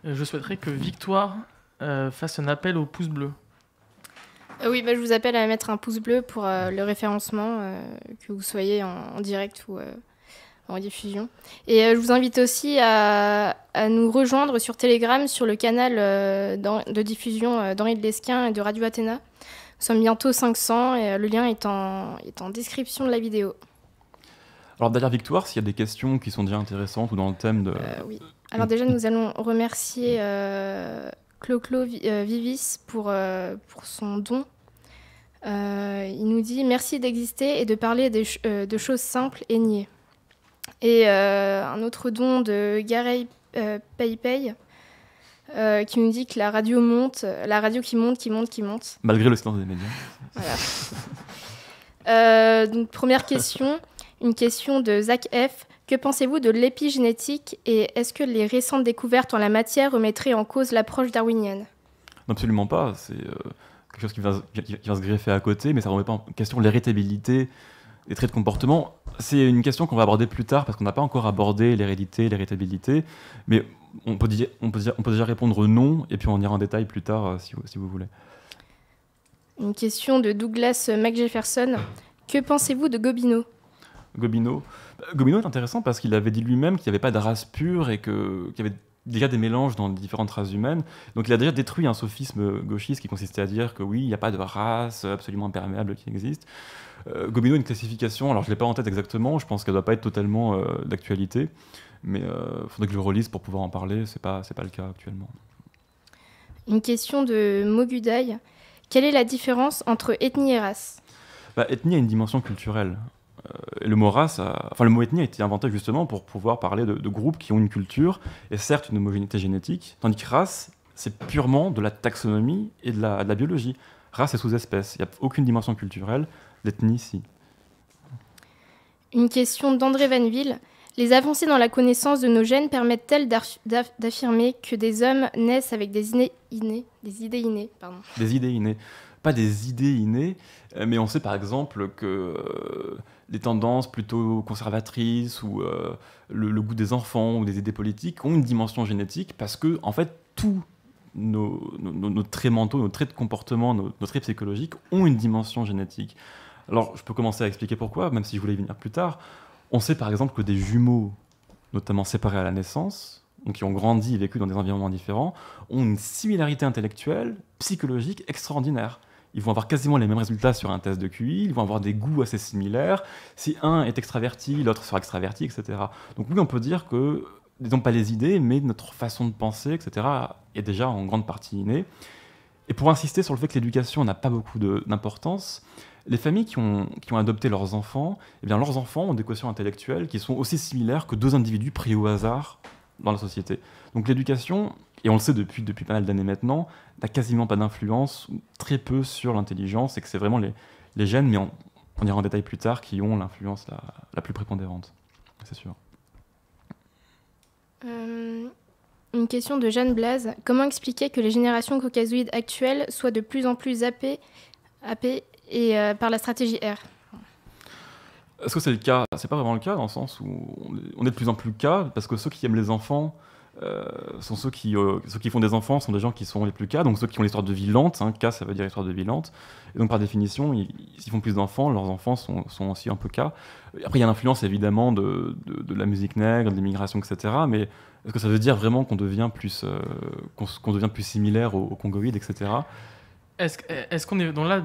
Je souhaiterais que Victoire fasse un appel au pouce bleu. Oui, je vous appelle à mettre un pouce bleu pour le référencement, que vous soyez en direct ou en diffusion. Et je vous invite aussi à nous rejoindre sur Telegram, sur le canal de diffusion d'Henri de Lesquin et de Radio Athéna. Nous sommes bientôt 500 et le lien est en description de la vidéo. Alors derrière Victoire, s'il y a des questions qui sont déjà intéressantes ou dans le thème de... Oui. Alors déjà, nous allons remercier Clo-Clo Vivis pour son don. Il nous dit « Merci d'exister et de parler de choses simples et niées ». Et un autre don de Garey Paypay qui nous dit que la radio qui monte. Malgré le silence des médias. Voilà. Donc première question, une question de Zach F. Que pensez-vous de l'épigénétique et est-ce que les récentes découvertes en la matière remettraient en cause l'approche darwinienne? Non, absolument pas. C'est quelque chose qui va se greffer à côté, mais ça ne remet pas en question l'héritabilité des traits de comportement. C'est une question qu'on va aborder plus tard parce qu'on n'a pas encore abordé l'hérédité, l'héritabilité, mais on peut déjà répondre non, et puis on ira en détail plus tard si vous voulez. Une question de Douglas McJefferson. Que pensez-vous de Gobineau? Gobineau est intéressant parce qu'il avait dit lui-même qu'il n'y avait pas de race pure et qu'il y avait déjà des mélanges dans les différentes races humaines. Donc il a déjà détruit un sophisme gauchiste qui consistait à dire que oui, il n'y a pas de race absolument imperméable qui existe. Gobineau a une classification, alors je ne l'ai pas en tête exactement, je pense qu'elle ne doit pas être totalement d'actualité, mais il faudrait que je le relise pour pouvoir en parler, c'est pas le cas actuellement. Une question de Mogudai. Quelle est la différence entre ethnie et race? Ethnie a une dimension culturelle. Le mot race, le mot ethnie a été inventé justement pour pouvoir parler de groupes qui ont une culture et certes une homogénéité génétique, tandis que race, c'est purement de la taxonomie et de la biologie. Race et sous-espèce, il n'y a aucune dimension culturelle, l'ethnie, si. Une question d'André Vanville. Les avancées dans la connaissance de nos gènes permettent-elles d'affirmer que des hommes naissent avec des idées innées? Des idées innées. Pas des idées innées, mais on sait par exemple que les tendances plutôt conservatrices ou le goût des enfants ou des idées politiques ont une dimension génétique parce que en fait tout nos traits mentaux, nos traits de comportement, nos traits psychologiques ont une dimension génétique. Alors, je peux commencer à expliquer pourquoi, même si je voulais y venir plus tard. On sait par exemple que des jumeaux, notamment séparés à la naissance, donc qui ont grandi et vécu dans des environnements différents, ont une similarité intellectuelle, psychologique extraordinaire. Ils vont avoir quasiment les mêmes résultats sur un test de QI, ils vont avoir des goûts assez similaires. Si un est extraverti, l'autre sera extraverti, etc. Donc oui, on peut dire que, disons pas les idées, mais notre façon de penser, etc., est déjà en grande partie innée. Et pour insister sur le fait que l'éducation n'a pas beaucoup d'importance, les familles qui ont adopté leurs enfants, eh bien leurs enfants ont des quotients intellectuels qui sont aussi similaires que deux individus pris au hasard dans la société. Donc l'éducation, et on le sait depuis pas mal d'années maintenant, n'a quasiment pas d'influence, très peu sur l'intelligence, et que c'est vraiment les gènes, mais on ira en détail plus tard, qui ont l'influence la plus prépondérante, c'est sûr. Une question de Jeanne Blaze. Comment expliquer que les générations caucasoïdes actuelles soient de plus en plus zappées et par la stratégie R? Est-ce que c'est le cas? C'est pas vraiment le cas, dans le sens où on est de plus en plus cas, parce que ceux qui aiment les enfants sont ceux qui font des enfants sont des gens qui sont les plus cas, donc ceux qui ont l'histoire de vie lente, hein, cas ça veut dire histoire de vie lente, et donc par définition, s'ils font plus d'enfants, leurs enfants sont aussi un peu cas. Après il y a l'influence évidemment de la musique nègre, de l'immigration, etc., mais est-ce que ça veut dire vraiment qu'on devient plus, qu'on devient plus similaire aux Congoïdes, etc. Est-ce qu'on est... Donc là,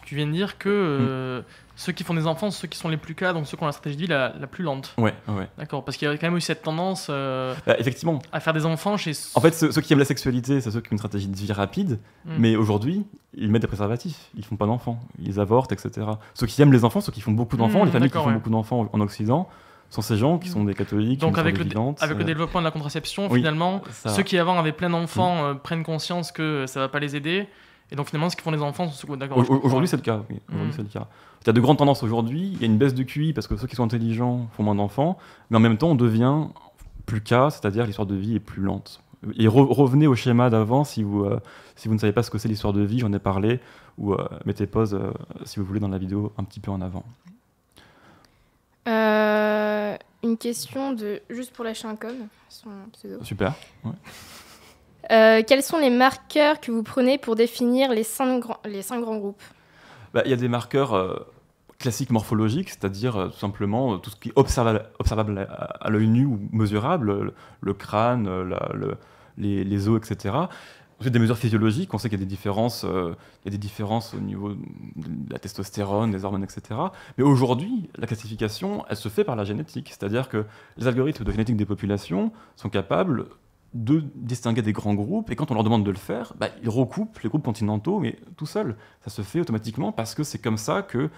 tu viens de dire que ceux qui font des enfants sont ceux qui sont les plus cas, donc ceux qui ont la stratégie de vie la plus lente. Ouais. D'accord, parce qu'il y a quand même eu cette tendance effectivement. à faire des enfants chez... En fait, ceux qui aiment la sexualité, c'est ceux qui ont une stratégie de vie rapide, mais aujourd'hui, ils mettent des préservatifs, ils font pas d'enfants, ils avortent, etc. Ceux qui aiment les enfants, ceux qui font beaucoup d'enfants, les familles qui font beaucoup d'enfants en Occident, sont ces gens qui sont des catholiques. Donc avec le développement de la contraception, finalement, ceux qui avant avaient plein d'enfants prennent conscience que ça va pas les aider. Et donc finalement, ce qu'ils font les enfants, c'est d'accord. Aujourd'hui, c'est le cas. Oui. Aujourd'hui, c'est le cas. Il y a de grandes tendances aujourd'hui. Il y a une baisse de QI parce que ceux qui sont intelligents font moins d'enfants, mais en même temps, on devient plus cas, c'est-à-dire l'histoire de vie est plus lente. Et revenez au schéma d'avant si vous ne savez pas ce que c'est l'histoire de vie, j'en ai parlé, ou mettez pause si vous voulez dans la vidéo un petit peu en avant. Une question de juste pour lâcher un com, son pseudo. Super. Ouais. Quels sont les marqueurs que vous prenez pour définir les 5 grands groupes? Il y a des marqueurs classiques morphologiques, c'est-à-dire tout simplement tout ce qui est observable à l'œil nu ou mesurable, le crâne, les os, etc. Ensuite, des mesures physiologiques, on sait qu'il y a des différences, au niveau de la testostérone, des hormones, etc. Mais aujourd'hui, la classification, elle se fait par la génétique, c'est-à-dire que les algorithmes de génétique des populations sont capables de distinguer des grands groupes, et quand on leur demande de le faire, ils recoupent les groupes continentaux, mais tout seuls. Ça se fait automatiquement parce que c'est comme ça que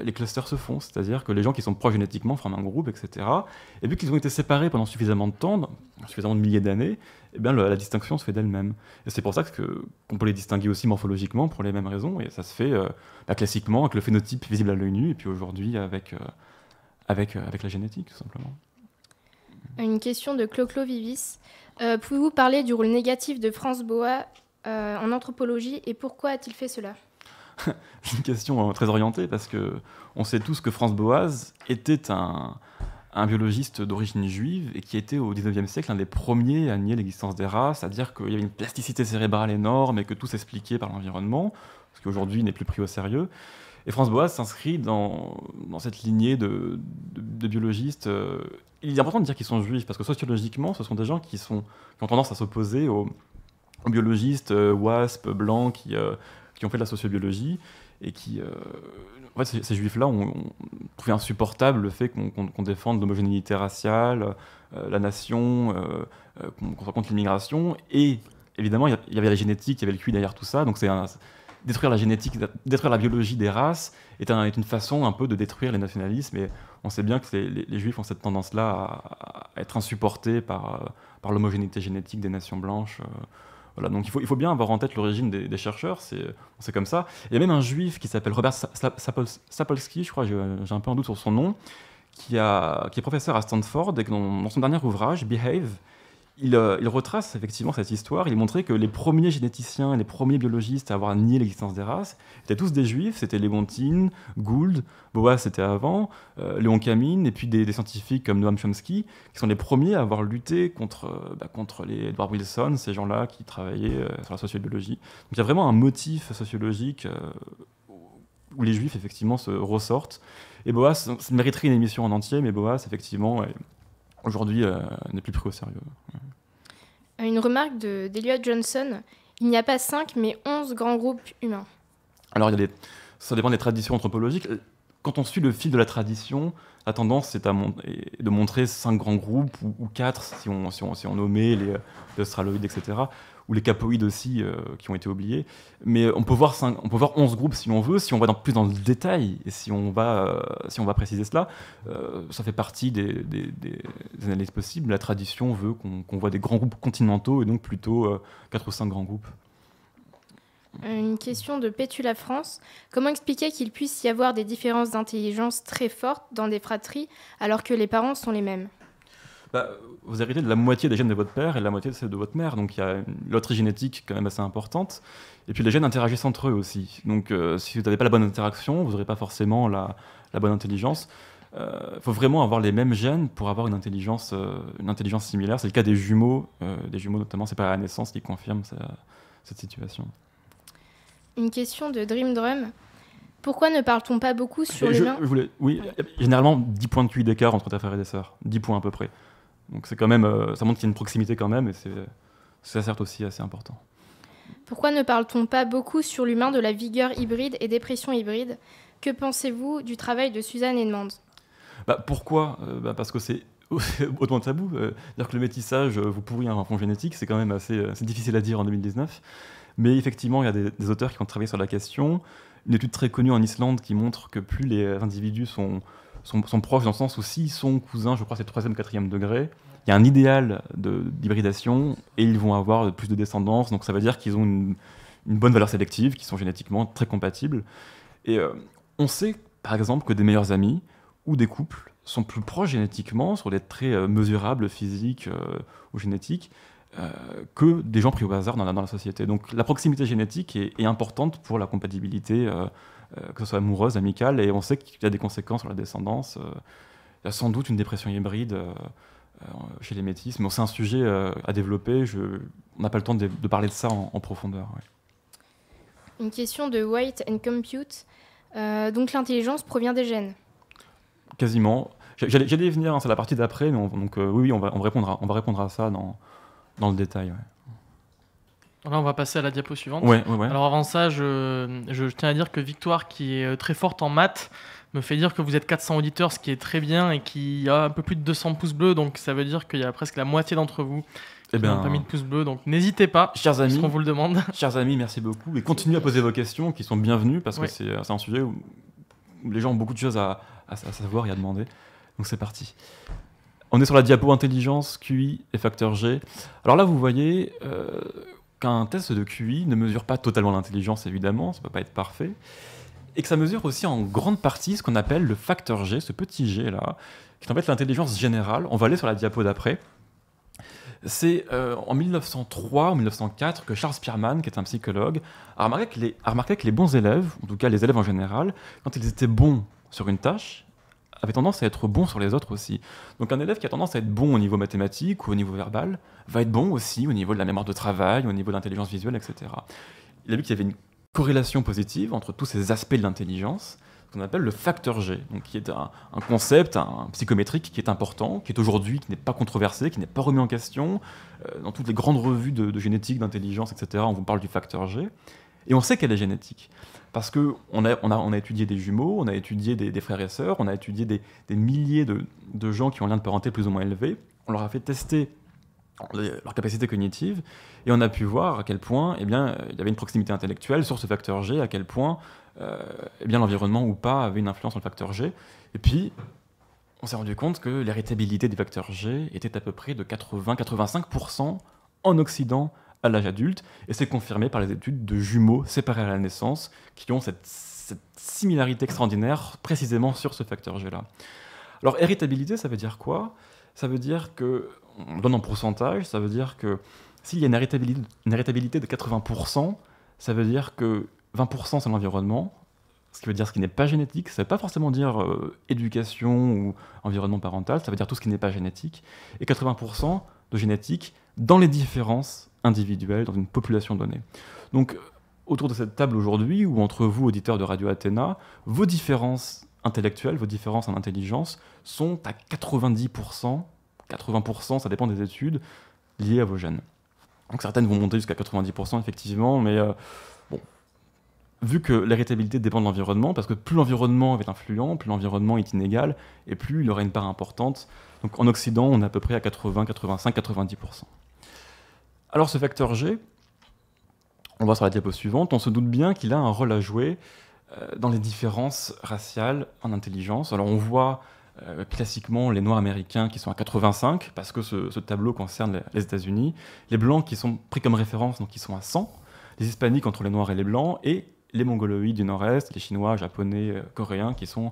les clusters se font, c'est-à-dire que les gens qui sont proches génétiquement forment un groupe, etc. Et vu qu'ils ont été séparés pendant suffisamment de milliers d'années, la distinction se fait d'elle-même. Et c'est pour ça qu'on peut les distinguer aussi morphologiquement pour les mêmes raisons, et ça se fait classiquement avec le phénotype visible à l'œil nu, et puis aujourd'hui avec la génétique, tout simplement. Une question de Clo-Clo Vivis. Pouvez-vous parler du rôle négatif de Franz Boas en anthropologie et pourquoi a-t-il fait cela? C'est une question très orientée parce qu'on sait tous que Franz Boas était un biologiste d'origine juive et qui était au XIXe siècle l'un des premiers à nier l'existence des races, à dire qu'il y avait une plasticité cérébrale énorme et que tout s'expliquait par l'environnement, ce qui aujourd'hui n'est plus pris au sérieux. Et Franz Boas s'inscrit dans cette lignée de biologistes. Il est important de dire qu'ils sont juifs, parce que sociologiquement, ce sont des gens qui ont tendance à s'opposer aux biologistes WASP, blancs, qui ont fait de la sociobiologie, et qui... en fait, ces juifs-là ont trouvé insupportable le fait qu'on défende l'homogénéité raciale, la nation, qu'on soit contre l'immigration, et évidemment, il y avait la génétique, il y avait le QI derrière tout ça, donc détruire la génétique, détruire la biologie des races est une façon un peu de détruire les nationalismes, et on sait bien que les juifs ont cette tendance-là à être insupportés par l'homogénéité génétique des nations blanches. Voilà, donc il faut bien avoir en tête l'origine des chercheurs, c'est comme ça. Il y a même un juif qui s'appelle Robert Sapolsky, je crois, j'ai un peu un doute sur son nom, qui est professeur à Stanford, et dans son dernier ouvrage, Behave, il retrace effectivement cette histoire. Il montrait que les premiers généticiens, les premiers biologistes à avoir nié l'existence des races étaient tous des juifs. C'était Lemontine, Gould, Boas c'était avant, Léon Camine, et puis des scientifiques comme Noam Chomsky, qui sont les premiers à avoir lutté contre les Edward Wilson, ces gens-là qui travaillaient sur la sociobiologie. Donc il y a vraiment un motif sociologique où les juifs effectivement se ressortent. Et Boas, ça mériterait une émission en entier, mais Boas effectivement aujourd'hui n'est plus pris au sérieux. Une remarque d'Eliot Johnson, il n'y a pas 5 mais 11 grands groupes humains. Alors ça dépend des traditions anthropologiques. Quand on suit le fil de la tradition, la tendance c'est de montrer 5 grands groupes ou 4 si on nommait les australoïdes, etc. Ou les capoïdes aussi qui ont été oubliés. Mais on peut voir 11 groupes si on veut, si on va plus dans le détail, et si on va préciser cela, ça fait partie des analyses possibles. La tradition veut qu'on voit des grands groupes continentaux, et donc plutôt 4 ou 5 grands groupes. Une question de Pétula France. Comment expliquer qu'il puisse y avoir des différences d'intelligence très fortes dans des fratries, alors que les parents sont les mêmes ? Vous héritez de la moitié des gènes de votre père et de la moitié de celle de votre mère, donc il y a une loterie génétique quand même assez importante. Et puis les gènes interagissent entre eux aussi. Donc si vous n'avez pas la bonne interaction, vous n'aurez pas forcément la bonne intelligence. Il faut vraiment avoir les mêmes gènes pour avoir une intelligence similaire. C'est le cas des jumeaux notamment, c'est pas la naissance qui confirme cette situation. Une question de Dream Drum. Pourquoi ne parle-t-on pas beaucoup sur l'humain ? Oui, généralement 10 points de QI d'écart entre ta frère et des sœurs. 10 points à peu près. Donc c'est quand même, ça montre qu'il y a une proximité quand même, et c'est certes aussi assez important. Pourquoi ne parle-t-on pas beaucoup sur l'humain de la vigueur hybride et dépression hybride ? Que pensez-vous du travail de Suzanne Edmonds ? Pourquoi ? Parce que c'est autant tabou. Dire que le métissage vous pourrit un fond génétique, c'est quand même c'est difficile à dire en 2019. Mais effectivement, il y a des auteurs qui ont travaillé sur la question. Une étude très connue en Islande qui montre que plus les individus sont proches, dans le sens où s'ils sont cousins, je crois que c'est 3e, 4e degré, il y a un idéal d'hybridation et ils vont avoir plus de descendance. Donc ça veut dire qu'ils ont une bonne valeur sélective, qu'ils sont génétiquement très compatibles. Et on sait, par exemple, que des meilleurs amis ou des couples sont plus proches génétiquement, sur des traits mesurables, physiques ou génétiques, que des gens pris au hasard dans la société. Donc la proximité génétique est importante pour la compatibilité, que ce soit amoureuse, amicale, et on sait qu'il y a des conséquences sur la descendance. Il y a sans doute une dépression hybride chez les métis, mais c'est un sujet à développer. On n'a pas le temps de parler de ça en profondeur. Ouais. Une question de White and Compute. Donc l'intelligence provient des gènes ? Quasiment. J'allais y venir, hein, c'est la partie d'après, mais oui, on va répondre à ça dans le détail. Ouais. Là, on va passer à la diapo suivante. Ouais. Alors avant ça, je tiens à dire que Victoire, qui est très forte en maths, me fait dire que vous êtes 400 auditeurs, ce qui est très bien, et qu'il y a un peu plus de 200 pouces bleus, donc ça veut dire qu'il y a presque la moitié d'entre vous qui n'ont pas mis de pouces bleus, donc n'hésitez pas, chers amis, on vous le demande. Chers amis, merci beaucoup, et continuez à poser vos questions, qui sont bienvenues, parce que c'est un sujet où les gens ont beaucoup de choses à savoir et à demander. Donc c'est parti. On est sur la diapo intelligence, QI et facteur G. Alors là, vous voyez qu'un test de QI ne mesure pas totalement l'intelligence, évidemment, ça ne peut pas être parfait, et que ça mesure aussi en grande partie ce qu'on appelle le facteur G, ce petit G là, qui est en fait l'intelligence générale. On va aller sur la diapo d'après. C'est en 1903 ou 1904 que Charles Spearman, qui est un psychologue, a remarqué que les bons élèves, en tout cas les élèves en général, quand ils étaient bons sur une tâche, avait tendance à être bon sur les autres aussi. Donc un élève qui a tendance à être bon au niveau mathématique ou au niveau verbal va être bon aussi au niveau de la mémoire de travail, au niveau de l'intelligence visuelle, etc. Il a vu qu'il y avait une corrélation positive entre tous ces aspects de l'intelligence, qu'on appelle le facteur G, donc qui est un concept, un psychométrique qui est important, qui est aujourd'hui, qui n'est pas controversé, qui n'est pas remis en question. Dans toutes les grandes revues de génétique, d'intelligence, etc., on vous parle du facteur G. Et on sait qu'elle est génétique. Parce qu'on a étudié des jumeaux, on a étudié des frères et sœurs, on a étudié des milliers de gens qui ont un lien de parenté plus ou moins élevé. On leur a fait tester leur capacité cognitive, et on a pu voir à quel point il y avait une proximité intellectuelle sur ce facteur G, à quel point l'environnement ou pas avait une influence sur le facteur G. Et puis, on s'est rendu compte que l'héritabilité du facteur G était à peu près de 80-85% en Occident à l'âge adulte, et c'est confirmé par les études de jumeaux séparés à la naissance qui ont cette similarité extraordinaire précisément sur ce facteur G-là. Alors, héritabilité, ça veut dire quoi ? ça veut dire que, on le donne en pourcentage, ça veut dire que s'il y a une héritabilité de 80%, ça veut dire que 20% c'est l'environnement, ce qui veut dire ce qui n'est pas génétique. Ça ne veut pas forcément dire éducation ou environnement parental, ça veut dire tout ce qui n'est pas génétique. Et 80% de génétique dans les différences individuelles dans une population donnée. Donc, autour de cette table aujourd'hui, ou entre vous, auditeurs de Radio Athéna, vos différences intellectuelles, vos différences en intelligence sont à 90%, 80%, ça dépend des études, liées à vos gènes. Donc certaines vont monter jusqu'à 90% effectivement, mais bon, vu que l'héritabilité dépend de l'environnement, parce que plus l'environnement est influent, plus l'environnement est inégal, et plus il aura une part importante. Donc en Occident, on est à peu près à 80, 85, 90%. Alors ce facteur G, on voit sur la diapo suivante, on se doute bien qu'il a un rôle à jouer dans les différences raciales en intelligence. Alors on voit classiquement les Noirs américains qui sont à 85, parce que ce tableau concerne les États-Unis, les Blancs qui sont pris comme référence, donc qui sont à 100, les Hispaniques entre les Noirs et les Blancs, et les Mongoloïdes du Nord-Est, les Chinois, Japonais, Coréens, qui sont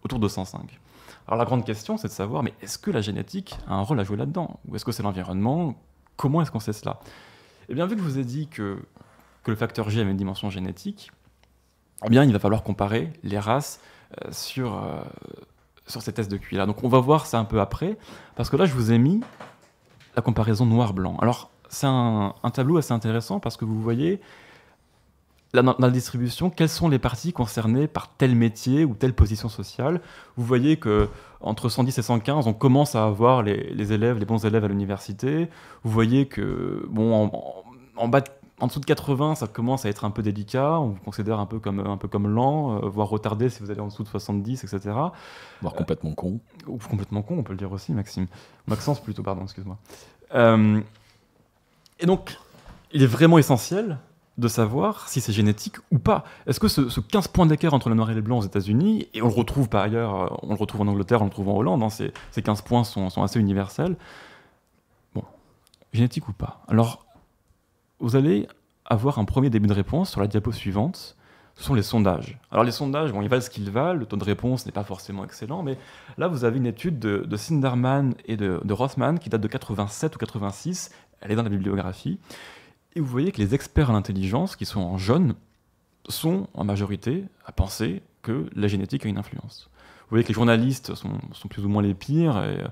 autour de 105. Alors la grande question, c'est de savoir, mais est-ce que la génétique a un rôle à jouer là-dedans? Ou est-ce que c'est l'environnement? Comment est-ce qu'on sait cela? Eh bien, vu que je vous ai dit que le facteur G avait une dimension génétique, eh bien, il va falloir comparer les races sur ces tests de QI là. Donc on va voir ça un peu après, parce que là je vous ai mis la comparaison noir-blanc. Alors c'est un tableau assez intéressant parce que vous voyez là, dans la distribution quelles sont les parties concernées par tel métier ou telle position sociale. Vous voyez que entre 110 et 115 on commence à avoir les bons élèves à l'université. Vous voyez que bon, en dessous de 80, ça commence à être un peu délicat, on vous considère un peu comme lent, voire retardé si vous allez en dessous de 70, etc. Voire complètement con. Ou complètement con, on peut le dire aussi, Maxime. Maxence plutôt, pardon, excuse-moi. Et donc, il est vraiment essentiel de savoir si c'est génétique ou pas. Est-ce que ce 15 points d'écart entre le noir et les blancs aux États-Unis, et on le retrouve par ailleurs, on le retrouve en Angleterre, on le retrouve en Hollande, hein, ces 15 points sont assez universels. Bon, génétique ou pas? Alors, vous allez avoir un premier début de réponse sur la diapo suivante. Ce sont les sondages. Alors les sondages, bon, ils valent ce qu'ils valent, le taux de réponse n'est pas forcément excellent, mais là vous avez une étude de Sinderman et de Rothman qui date de 87 ou 86, elle est dans la bibliographie, et vous voyez que les experts en intelligence, qui sont en jaune, sont en majorité à penser que la génétique a une influence. Vous voyez que les journalistes sont plus ou moins les pires, et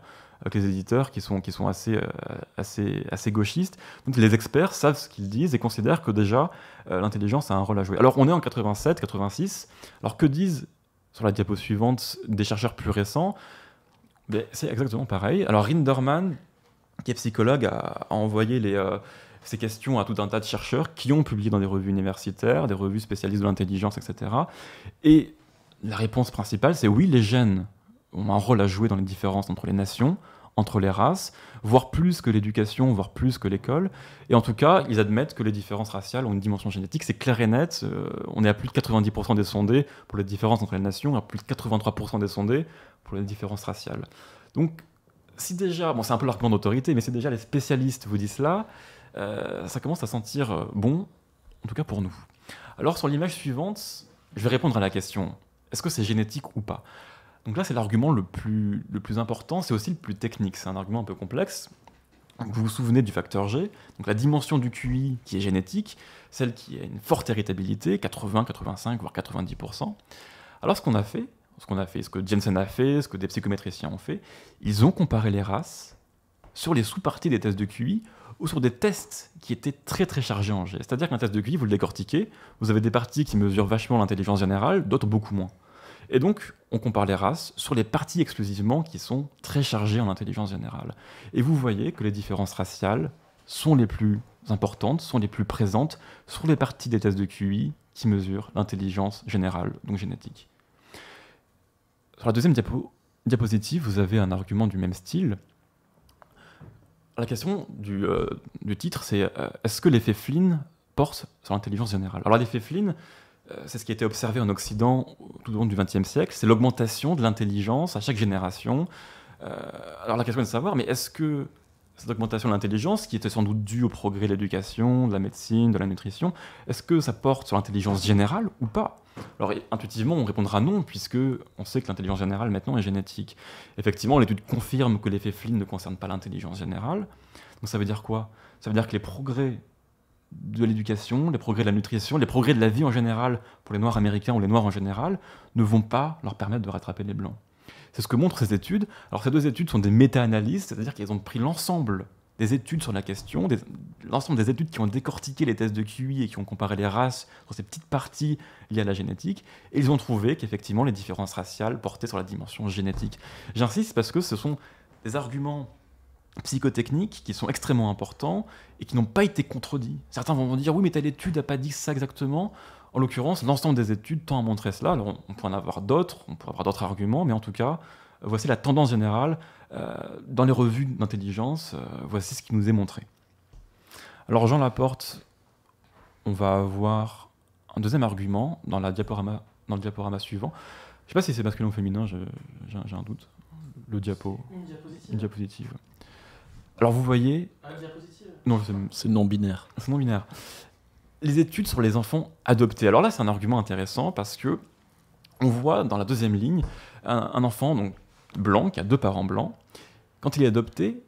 avec les éditeurs qui sont assez gauchistes. Donc les experts savent ce qu'ils disent et considèrent que déjà l'intelligence a un rôle à jouer. Alors on est en 87, 86. Alors que disent sur la diapo suivante des chercheurs plus récents? C'est exactement pareil. Alors Rinderman, qui est psychologue, a envoyé ces questions à tout un tas de chercheurs qui ont publié dans des revues universitaires, des revues spécialistes de l'intelligence, etc. Et la réponse principale, c'est oui, les gènes ont un rôle à jouer dans les différences entre les nations, entre les races, voire plus que l'éducation, voire plus que l'école. Et en tout cas, ils admettent que les différences raciales ont une dimension génétique. C'est clair et net. On est à plus de 90% des sondés pour les différences entre les nations, à plus de 83% des sondés pour les différences raciales. Donc, si déjà, bon, c'est un peu l'argument d'autorité, mais si déjà les spécialistes vous disent cela, ça commence à sentir bon, en tout cas pour nous. Alors, sur l'image suivante, je vais répondre à la question, est-ce que c'est génétique ou pas? Donc là, c'est l'argument le plus important, c'est aussi le plus technique, c'est un argument un peu complexe. Vous vous souvenez du facteur G, donc la dimension du QI qui est génétique, celle qui a une forte héritabilité, 80, 85, voire 90%. Alors ce que Jensen a fait, ce que des psychométriciens ont fait, ils ont comparé les races sur les sous-parties des tests de QI ou sur des tests qui étaient très très chargés en G. C'est-à-dire qu'un test de QI, vous le décortiquez, vous avez des parties qui mesurent vachement l'intelligence générale, d'autres beaucoup moins. Et donc, on compare les races sur les parties exclusivement qui sont très chargées en intelligence générale. Et vous voyez que les différences raciales sont les plus importantes, sont les plus présentes sur les parties des tests de QI qui mesurent l'intelligence générale, donc génétique. Sur la deuxième diapositive, vous avez un argument du même style. La question du titre, c'est est-ce que l'effet Flynn porte sur l'intelligence générale? Alors l'effet Flynn, c'est ce qui a été observé en Occident tout au long du XXe siècle, c'est l'augmentation de l'intelligence à chaque génération. Alors la question est de savoir, mais est-ce que cette augmentation de l'intelligence, qui était sans doute due au progrès de l'éducation, de la médecine, de la nutrition, est-ce que ça porte sur l'intelligence générale ou pas? Alors intuitivement, on répondra non, puisque on sait que l'intelligence générale maintenant est génétique. Effectivement, l'étude confirme que l'effet Flynn ne concerne pas l'intelligence générale. Donc ça veut dire quoi? Ça veut dire que les progrès de l'éducation, les progrès de la nutrition, les progrès de la vie en général, pour les Noirs américains ou les Noirs en général, ne vont pas leur permettre de rattraper les Blancs. C'est ce que montrent ces études. Alors ces 2 études sont des méta-analyses, c'est-à-dire qu'elles ont pris l'ensemble des études sur la question, l'ensemble des études qui ont décortiqué les tests de QI et qui ont comparé les races sur ces petites parties liées à la génétique, et ils ont trouvé qu'effectivement les différences raciales portaient sur la dimension génétique. J'insiste parce que ce sont des arguments psychotechniques qui sont extrêmement importants et qui n'ont pas été contredits. Certains vont dire « oui, mais telle étude n'a pas dit ça exactement ». En l'occurrence, l'ensemble des études tend à montrer cela. Alors, on pourrait en avoir d'autres, on pourrait avoir d'autres arguments, mais en tout cas, voici la tendance générale. Dans les revues d'intelligence, voici ce qui nous est montré. Alors, Jean Laporte, on va avoir un deuxième argument dans le diaporama suivant. Je ne sais pas si c'est masculin ou féminin, j'ai un doute. Le diapo. Une diapositive. Alors, vous voyez... La diapositive. Non, c'est non-binaire. C'est non-binaire. Les études sur les enfants adoptés. Alors là, c'est un argument intéressant parce que on voit dans la deuxième ligne un enfant donc, blanc, qui a 2 parents blancs. Quand il est adopté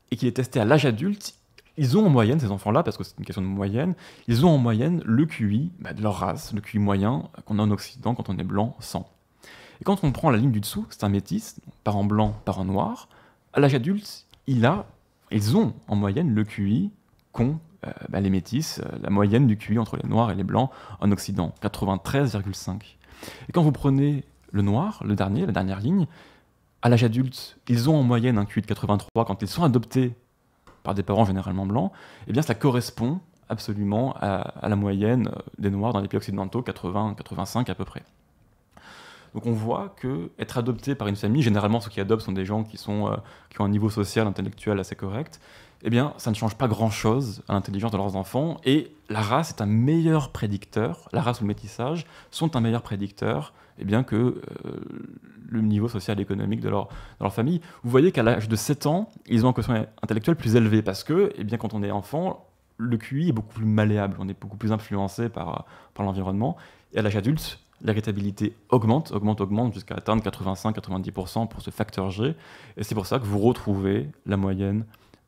et qu'il est testé à l'âge adulte, ils ont en moyenne, ces enfants-là, parce que c'est une question de moyenne, ils ont en moyenne le QI de leur race, le QI moyen qu'on a en Occident quand on est blanc, 100. Et quand on prend la ligne du dessous, c'est un métis, parent blanc, parent noir, à l'âge adulte, ils ont en moyenne le QI qu'ont les métis, la moyenne du QI entre les noirs et les blancs en Occident, 93,5. Et quand vous prenez le noir, la dernière ligne, à l'âge adulte, ils ont en moyenne un QI de 83 quand ils sont adoptés par des parents généralement blancs, eh bien ça correspond absolument à la moyenne des noirs dans les pays occidentaux, 80-85 à peu près. Donc on voit qu'être adopté par une famille, généralement ceux qui adoptent sont des gens qui ont un niveau social, intellectuel assez correct, eh bien ça ne change pas grand-chose à l'intelligence de leurs enfants, et la race est un meilleur prédicteur, la race ou le métissage sont un meilleur prédicteur eh bien, que le niveau social et économique de leur famille. Vous voyez qu'à l'âge de 7 ans, ils ont un quotient intellectuel plus élevé, parce que eh bien, quand on est enfant, le QI est beaucoup plus malléable, on est beaucoup plus influencé par l'environnement, et à l'âge adulte, l'héritabilité augmente jusqu'à atteindre 85-90% pour ce facteur G, et c'est pour ça que vous retrouvez la moyenne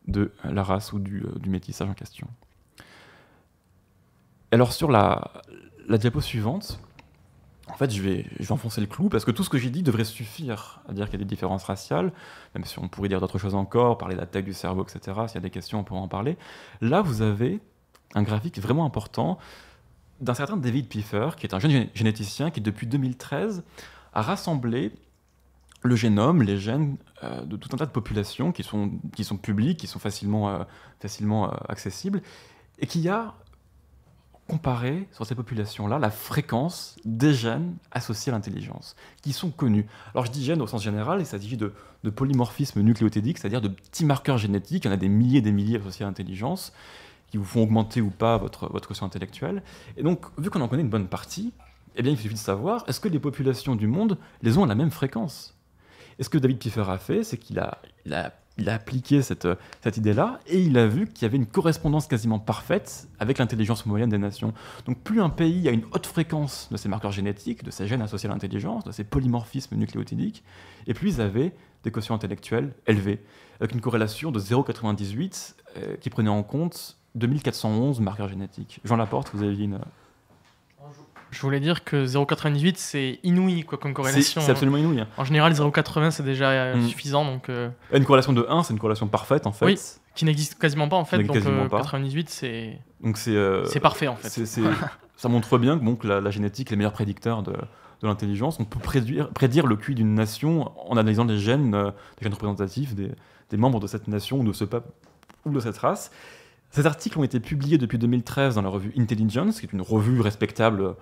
de la race ou du métissage en question. Alors sur la diapo suivante, en fait je vais enfoncer le clou, parce que tout ce que j'ai dit devrait suffire à dire qu'il y a des différences raciales, même si on pourrait dire d'autres choses encore, parler de la taille du cerveau, etc. S'il y a des questions, on pourra en parler. Là, vous avez un graphique vraiment important d'un certain David Pfeiffer, qui est un jeune généticien qui, depuis 2013, a rassemblé le génome, les gènes de tout un tas de populations qui sont publiques, qui sont facilement accessibles, et qui a comparé sur ces populations-là la fréquence des gènes associés à l'intelligence, qui sont connus. Alors je dis gènes au sens général, il s'agit de polymorphisme nucléotidique, c'est-à-dire de petits marqueurs génétiques, il y en a des milliers et des milliers associés à l'intelligence, qui vous font augmenter ou pas votre quotient intellectuel. Et donc, vu qu'on en connaît une bonne partie, eh bien, il suffit de savoir, est-ce que les populations du monde les ont à la même fréquence? Et ce que David Pfeiffer a fait, c'est qu'il a appliqué cette idée-là, et il a vu qu'il y avait une correspondance quasiment parfaite avec l'intelligence moyenne des nations. Donc plus un pays a une haute fréquence de ses marqueurs génétiques, de ses gènes associés à l'intelligence, de ses polymorphismes nucléotidiques, et plus ils avaient des quotients intellectuels élevés, avec une corrélation de 0,98 qui prenait en compte 2411 marqueurs génétiques. Jean Laporte, vous aviez une... Je voulais dire que 0,98 c'est inouï comme corrélation. C'est absolument inouï. Hein. En général, 0,80 c'est déjà suffisant. Donc, une corrélation de 1, c'est une corrélation parfaite en fait. Oui, qui n'existe quasiment pas en fait. Donc 98 c'est parfait en fait. Ça montre bien que, bon, que la génétique est le meilleur prédicteur de l'intelligence. On peut prédire le QI d'une nation en analysant les gènes représentatifs des membres de cette nation ou de ce peuple ou de cette race. Ces articles ont été publiés depuis 2013 dans la revue Intelligence, qui est une revue respectable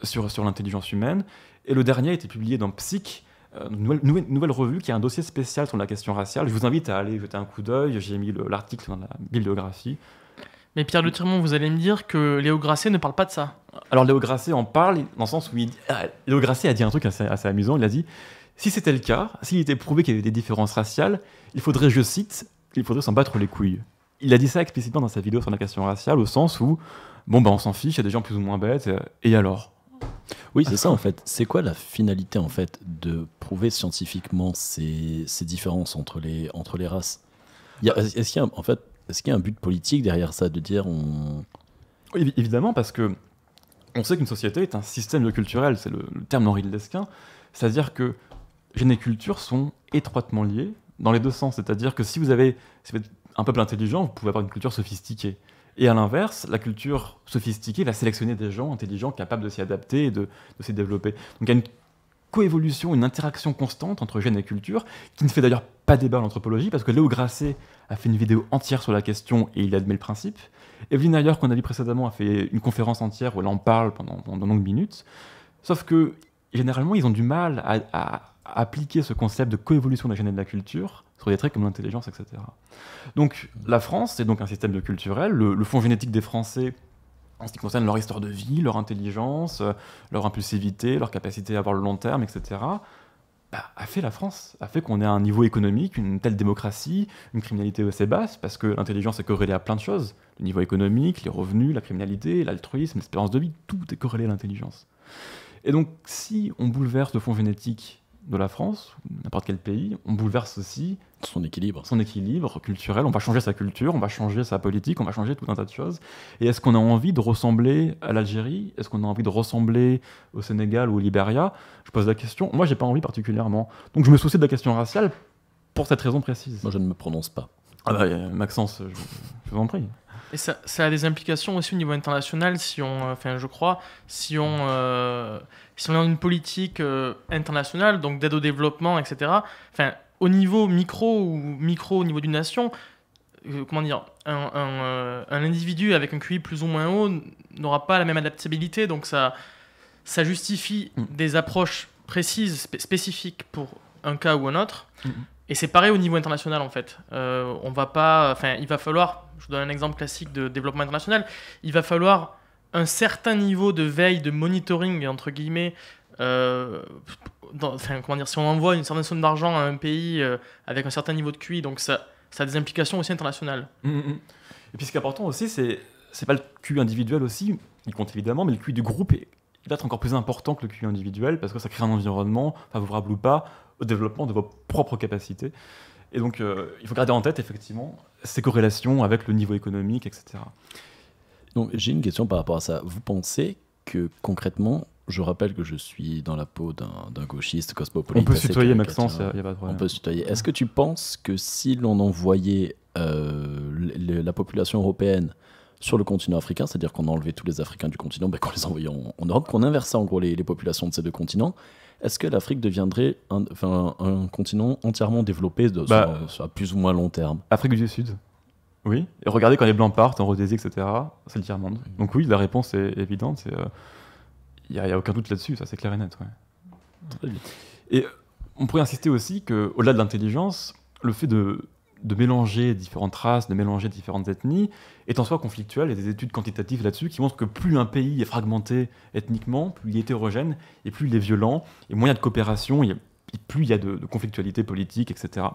sur l'intelligence humaine, et le dernier a été publié dans Psych, une nouvelle revue qui a un dossier spécial sur la question raciale. Je vous invite à aller jeter un coup d'œil, j'ai mis l'article dans la bibliographie. Mais Pierre Le Tirmont, vous allez me dire que Léo Grasset ne parle pas de ça. Alors Léo Grasset en parle dans le sens où Léo Grasset a dit un truc assez amusant, il a dit « Si c'était le cas, s'il était prouvé qu'il y avait des différences raciales, il faudrait, je cite, il faudrait s'en battre les couilles ». Il a dit ça explicitement dans sa vidéo sur la question raciale, au sens où, bon, on s'en fiche, il y a des gens plus ou moins bêtes, et alors ? Oui, c'est ça en fait. C'est quoi la finalité en fait de prouver scientifiquement ces différences entre les races? Est-ce qu'il y a, en fait, est-ce qu'il y a un but politique derrière ça, de dire on... Oui, évidemment, parce que on sait qu'une société est un système culturel, c'est le terme d'Henri de Lesquin, c'est-à-dire que gènes et culture sont étroitement liés dans les deux sens, c'est-à-dire que si vous êtes un peuple intelligent, vous pouvez avoir une culture sophistiquée. Et à l'inverse, la culture sophistiquée va sélectionner des gens intelligents capables de s'y adapter et de s'y développer. Donc il y a une coévolution, une interaction constante entre gènes et culture, qui ne fait d'ailleurs pas débat en anthropologie, parce que Léo Grasset a fait une vidéo entière sur la question et il admet le principe. Evelyn Ayer, qu'on a vu précédemment, a fait une conférence entière où elle en parle pendant de longues minutes. Sauf que, généralement, ils ont du mal à appliquer ce concept de coévolution des gènes et de la culture sur des traits comme l'intelligence, etc. Donc, la France, c'est donc un système culturel. Le fond génétique des Français, en ce qui concerne leur histoire de vie, leur intelligence, leur impulsivité, leur capacité à voir le long terme, etc., a fait la France, a fait qu'on ait un niveau économique, une telle démocratie, une criminalité assez basse, parce que l'intelligence est corrélée à plein de choses. Le niveau économique, les revenus, la criminalité, l'altruisme, l'espérance de vie, tout est corrélé à l'intelligence. Et donc, si on bouleverse le fond génétique de la France, ou n'importe quel pays, on bouleverse aussi son équilibre culturel, on va changer sa culture, on va changer sa politique, on va changer tout un tas de choses. Et est-ce qu'on a envie de ressembler à l'Algérie? Est-ce qu'on a envie de ressembler au Sénégal ou au Libéria? Je pose la question. Moi, j'ai pas envie particulièrement. Donc je me soucie de la question raciale pour cette raison précise. Moi, je ne me prononce pas. Ah bah, Maxence, je vous en prie. Et ça a des implications aussi au niveau international, si on a une politique internationale, donc d'aide au développement, etc. Enfin, au niveau micro au niveau d'une nation, un individu avec un QI plus ou moins haut n'aura pas la même adaptabilité, donc ça justifie des approches précises, spécifiques pour un cas ou un autre. Et c'est pareil au niveau international en fait. Il va falloir, je vous donne un exemple classique de développement international, il va falloir un certain niveau de veille, de monitoring entre guillemets. Si on envoie une certaine somme d'argent à un pays avec un certain niveau de QI, donc ça a des implications aussi internationales. Et puis ce qui est important aussi, c'est pas le QI individuel aussi, il compte évidemment, mais le QI du groupe il va être encore plus important que le QI individuel, parce que ça crée un environnement, favorable ou pas, au développement de vos propres capacités. Et donc, il faut garder en tête, effectivement, ces corrélations avec le niveau économique, etc. Donc, j'ai une question par rapport à ça. Vous pensez que, concrètement, je rappelle que je suis dans la peau d'un gauchiste cosmopolite. On peut se tutoyer, Maxence, il n'y a pas de problème. On peut se tutoyer. Est-ce que tu penses que si l'on envoyait la population européenne sur le continent africain, c'est-à-dire qu'on enlevait tous les Africains du continent, qu'on les envoyait en Europe, qu'on inversait en gros les populations de ces deux continents, est-ce que l'Afrique deviendrait un continent entièrement développé sur plus ou moins long terme? Afrique du Sud, oui. Et regardez quand les Blancs partent en Rhodésie, etc., c'est le tiers-monde. Donc oui, la réponse est évidente, il n'y a aucun doute là-dessus, ça c'est clair et net. Ouais. Très bien. Et on pourrait insister aussi qu'au-delà de l'intelligence, le fait de mélanger différentes races, de mélanger différentes ethnies, est en soi conflictuel. Il y a des études quantitatives là-dessus qui montrent que plus un pays est fragmenté ethniquement, plus il est hétérogène, et plus il est violent, et moins il y a de coopération, et plus il y a de conflictualité politique, etc.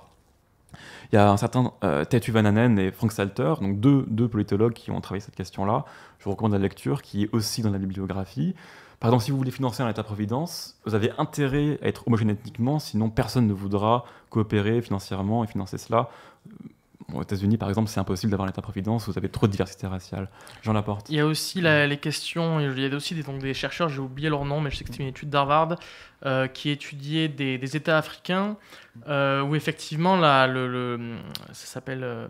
Il y a un certain Teitu Vananen et Frank Salter, donc deux politologues qui ont travaillé cette question-là. Je vous recommande la lecture, qui est aussi dans la bibliographie. Par exemple, si vous voulez financer un État-providence, vous avez intérêt à être homogène ethniquement, sinon personne ne voudra coopérer financièrement et financer cela. Aux États-Unis, par exemple, c'est impossible d'avoir un État-providence, vous avez trop de diversité raciale. J'en apporte. Il y a aussi les questions, il y a aussi des chercheurs, j'ai oublié leur nom, mais je sais que c'était une étude d'Harvard, qui étudiait des États africains, où effectivement, ça s'appelle...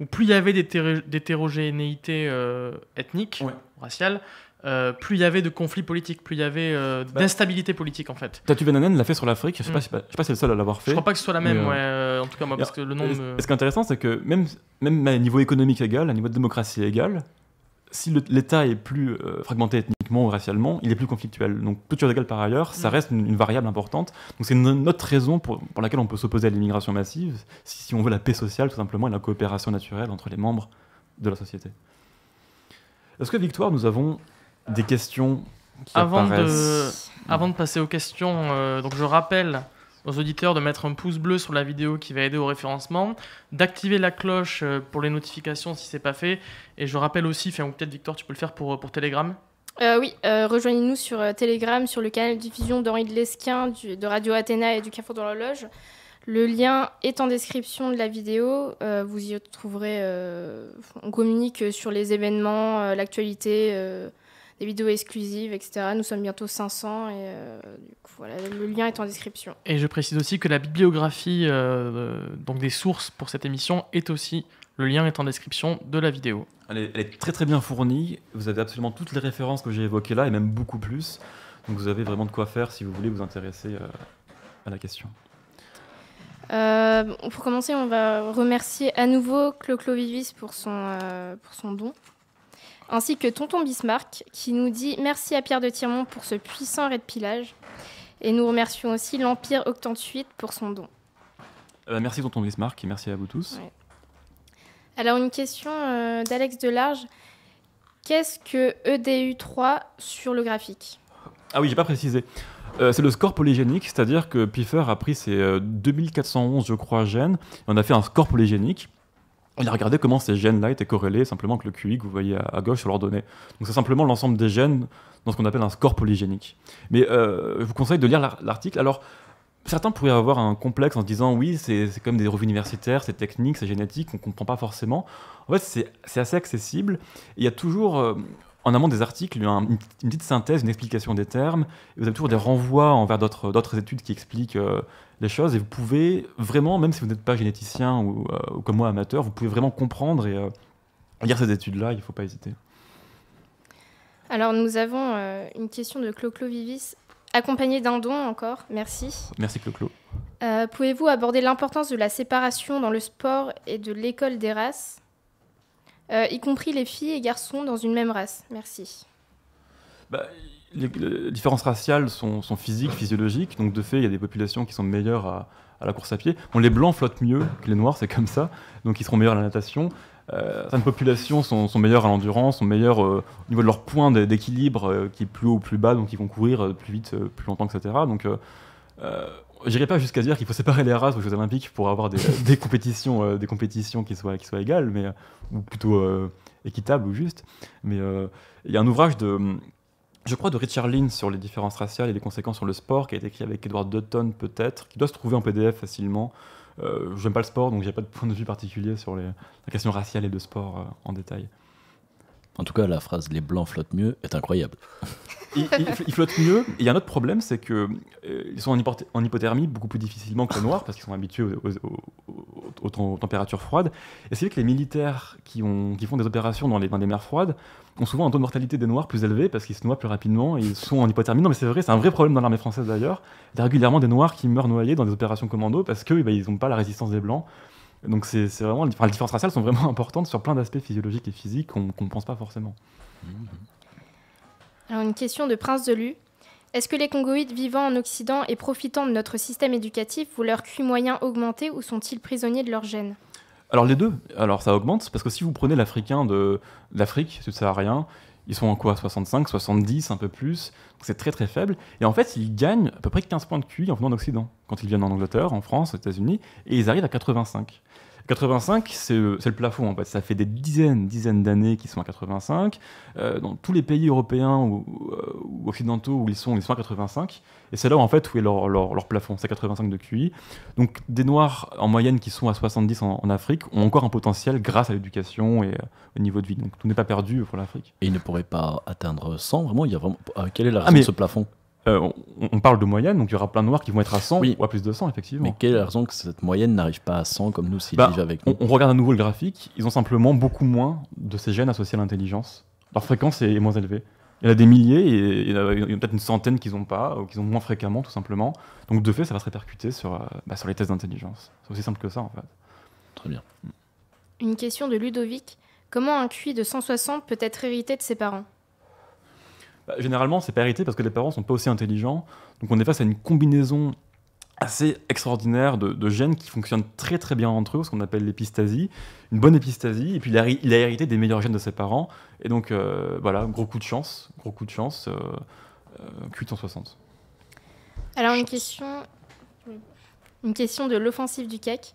où plus il y avait d'hétérogénéité ethnique, raciale, plus il y avait de conflits politiques, plus il y avait d'instabilité politique en fait. Teitu Vananen l'a fait sur l'Afrique, je sais pas si c'est le seul à l'avoir fait. Je crois pas que ce soit la même, en tout cas moi, parce que le nom... Ce qui est intéressant, c'est que même à niveau économique égal, à niveau de démocratie égal, si l'État est plus fragmenté ethniquement ou racialement, il est plus conflictuel. Donc toute chose égale par ailleurs, ça reste une variable importante. Donc c'est une autre raison pour laquelle on peut s'opposer à l'immigration massive, si on veut la paix sociale tout simplement et la coopération naturelle entre les membres de la société. Est-ce que Victoire, nous avons des questions qui apparaissent? Avant de passer aux questions, donc je rappelle aux auditeurs de mettre un pouce bleu sur la vidéo qui va aider au référencement, d'activer la cloche pour les notifications si c'est pas fait, et je rappelle aussi, ou peut-être Victor tu peux le faire pour Telegram. Oui, rejoignez-nous sur Telegram, sur le canal de diffusion d'Henri de Lesquin, de Radio Athéna et du Carrefour de l'Horloge. Le lien est en description de la vidéo. Vous y trouverez. On communique sur les événements, l'actualité, des vidéos exclusives, etc. Nous sommes bientôt 500 et du coup, voilà, le lien est en description. Et je précise aussi que la bibliographie donc des sources pour cette émission est aussi. Le lien est en description de la vidéo. Elle est très très bien fournie. Vous avez absolument toutes les références que j'ai évoquées là et même beaucoup plus. Donc vous avez vraiment de quoi faire si vous voulez vous intéresser à la question. Pour commencer, on va remercier à nouveau Clo-Clo Vivis pour son don, ainsi que Tonton Bismarck qui nous dit merci à Pierre de Tirmont pour ce puissant raid pillage. Et nous remercions aussi l'Empire Octante-8 pour son don. Merci Tonton Bismarck et merci à vous tous. Ouais. Alors une question d'Alex Delarge. Qu'est-ce que EDU3 sur le graphique ? Ah oui, j'ai pas précisé. C'est le score polygénique, c'est-à-dire que Piffer a pris ses 2411, je crois, gènes, et on a fait un score polygénique. Il a regardé comment ces gènes-là étaient corrélés simplement avec le QI que vous voyez à gauche sur leurs données. Donc c'est simplement l'ensemble des gènes dans ce qu'on appelle un score polygénique. Mais je vous conseille de lire l'article. Alors, certains pourraient avoir un complexe en se disant oui, c'est comme des revues universitaires, c'est technique, c'est génétique, on ne comprend pas forcément. En fait, c'est assez accessible. Il y a toujours, en amont des articles, une petite synthèse, une explication des termes. Et vous avez toujours des renvois envers d'autres études qui expliquent les choses. Et vous pouvez vraiment, même si vous n'êtes pas généticien ou comme moi amateur, vous pouvez vraiment comprendre et lire ces études-là, il ne faut pas hésiter. Alors nous avons une question de Clo-Clo Vivis. Accompagné d'un don encore, merci. Merci Clo-Clo. Pouvez-vous aborder l'importance de la séparation dans le sport et de l'école des races, y compris les filles et garçons dans une même race ? Merci. Les différences raciales sont physiques, physiologiques, donc de fait il y a des populations qui sont meilleures à la course à pied. Bon, les blancs flottent mieux que les noirs, c'est comme ça, donc ils seront meilleurs à la natation. Certaines populations sont meilleures à l'endurance, sont meilleures au niveau de leur point d'équilibre qui est plus haut ou plus bas, donc ils vont courir plus vite, plus longtemps, etc. Donc j'irai pas jusqu'à dire qu'il faut séparer les races aux Jeux Olympiques pour avoir des compétitions qui soient égales, mais ou plutôt équitables ou justes. Mais il y a un ouvrage je crois de Richard Lynn sur les différences raciales et les conséquences sur le sport qui a été écrit avec Edward Dutton peut-être, qui doit se trouver en PDF facilement. J'aime pas le sport, donc j'ai pas de point de vue particulier sur la question raciale et de sport en détail. En tout cas, la phrase « les blancs flottent mieux » est incroyable. Ils flottent mieux. Et il y a un autre problème, c'est qu'ils sont en hypothermie beaucoup plus difficilement que les noirs, parce qu'ils sont habitués aux températures froides. Et c'est vrai que les militaires qui font des opérations dans des mers froides ont souvent un taux de mortalité des noirs plus élevé, parce qu'ils se noient plus rapidement, et ils sont en hypothermie. Non mais c'est vrai, c'est un vrai problème dans l'armée française d'ailleurs. Il y a régulièrement des noirs qui meurent noyés dans des opérations commando, parce qu'ils n'ont pas la résistance des blancs. Donc c'est vraiment, les différences raciales sont vraiment importantes sur plein d'aspects physiologiques et physiques qu'on ne pense pas forcément. Alors une question de Prince de Lu. Est-ce que les Congoïdes vivant en Occident et profitant de notre système éducatif voient leur QI moyen augmenter ou sont-ils prisonniers de leurs gènes ? Alors les deux. Alors ça augmente, parce que si vous prenez l'Africain de l'Afrique subsaharien, ils sont en quoi, 65, 70, un peu plus. Donc c'est très très faible. Et en fait, ils gagnent à peu près 15 points de QI en venant d'Occident. Quand ils viennent en Angleterre, en France, aux États-Unis, et ils arrivent à 85. 85, c'est le plafond en fait. Ça fait des dizaines d'années qu'ils sont à 85. Dans tous les pays européens ou occidentaux où ils sont à 85. Et c'est là en fait où est leur plafond, c'est 85 de QI. Donc des Noirs en moyenne qui sont à 70 en Afrique ont encore un potentiel grâce à l'éducation et au niveau de vie. Donc tout n'est pas perdu pour l'Afrique. Et ils ne pourraient pas atteindre 100 vraiment, il y a vraiment... Quelle est la raison de ce plafond ? On parle de moyenne, donc il y aura plein de Noirs qui vont être à 100 ou à plus de 100, effectivement. Mais quelle est la raison que cette moyenne n'arrive pas à 100 comme nous s'ils vivent avec nous ? On regarde à nouveau le graphique, ils ont simplement beaucoup moins de ces gènes associés à l'intelligence. Leur fréquence est moins élevée. Il y en a des milliers, et il y en a peut-être une centaine qu'ils n'ont pas, ou qu'ils ont moins fréquemment, tout simplement. Donc de fait, ça va se répercuter sur les tests d'intelligence. C'est aussi simple que ça, en fait. Très bien. Une question de Ludovic. Comment un QI de 160 peut être hérité de ses parents ? Généralement, c'est pas hérité parce que les parents sont pas aussi intelligents. Donc on est face à une combinaison assez extraordinaire de gènes qui fonctionnent très très bien entre eux, ce qu'on appelle l'épistasie, une bonne épistasie, et puis il a hérité des meilleurs gènes de ses parents, et donc voilà, gros coup de chance, QI de 160. Alors une question de l'offensive du CAC.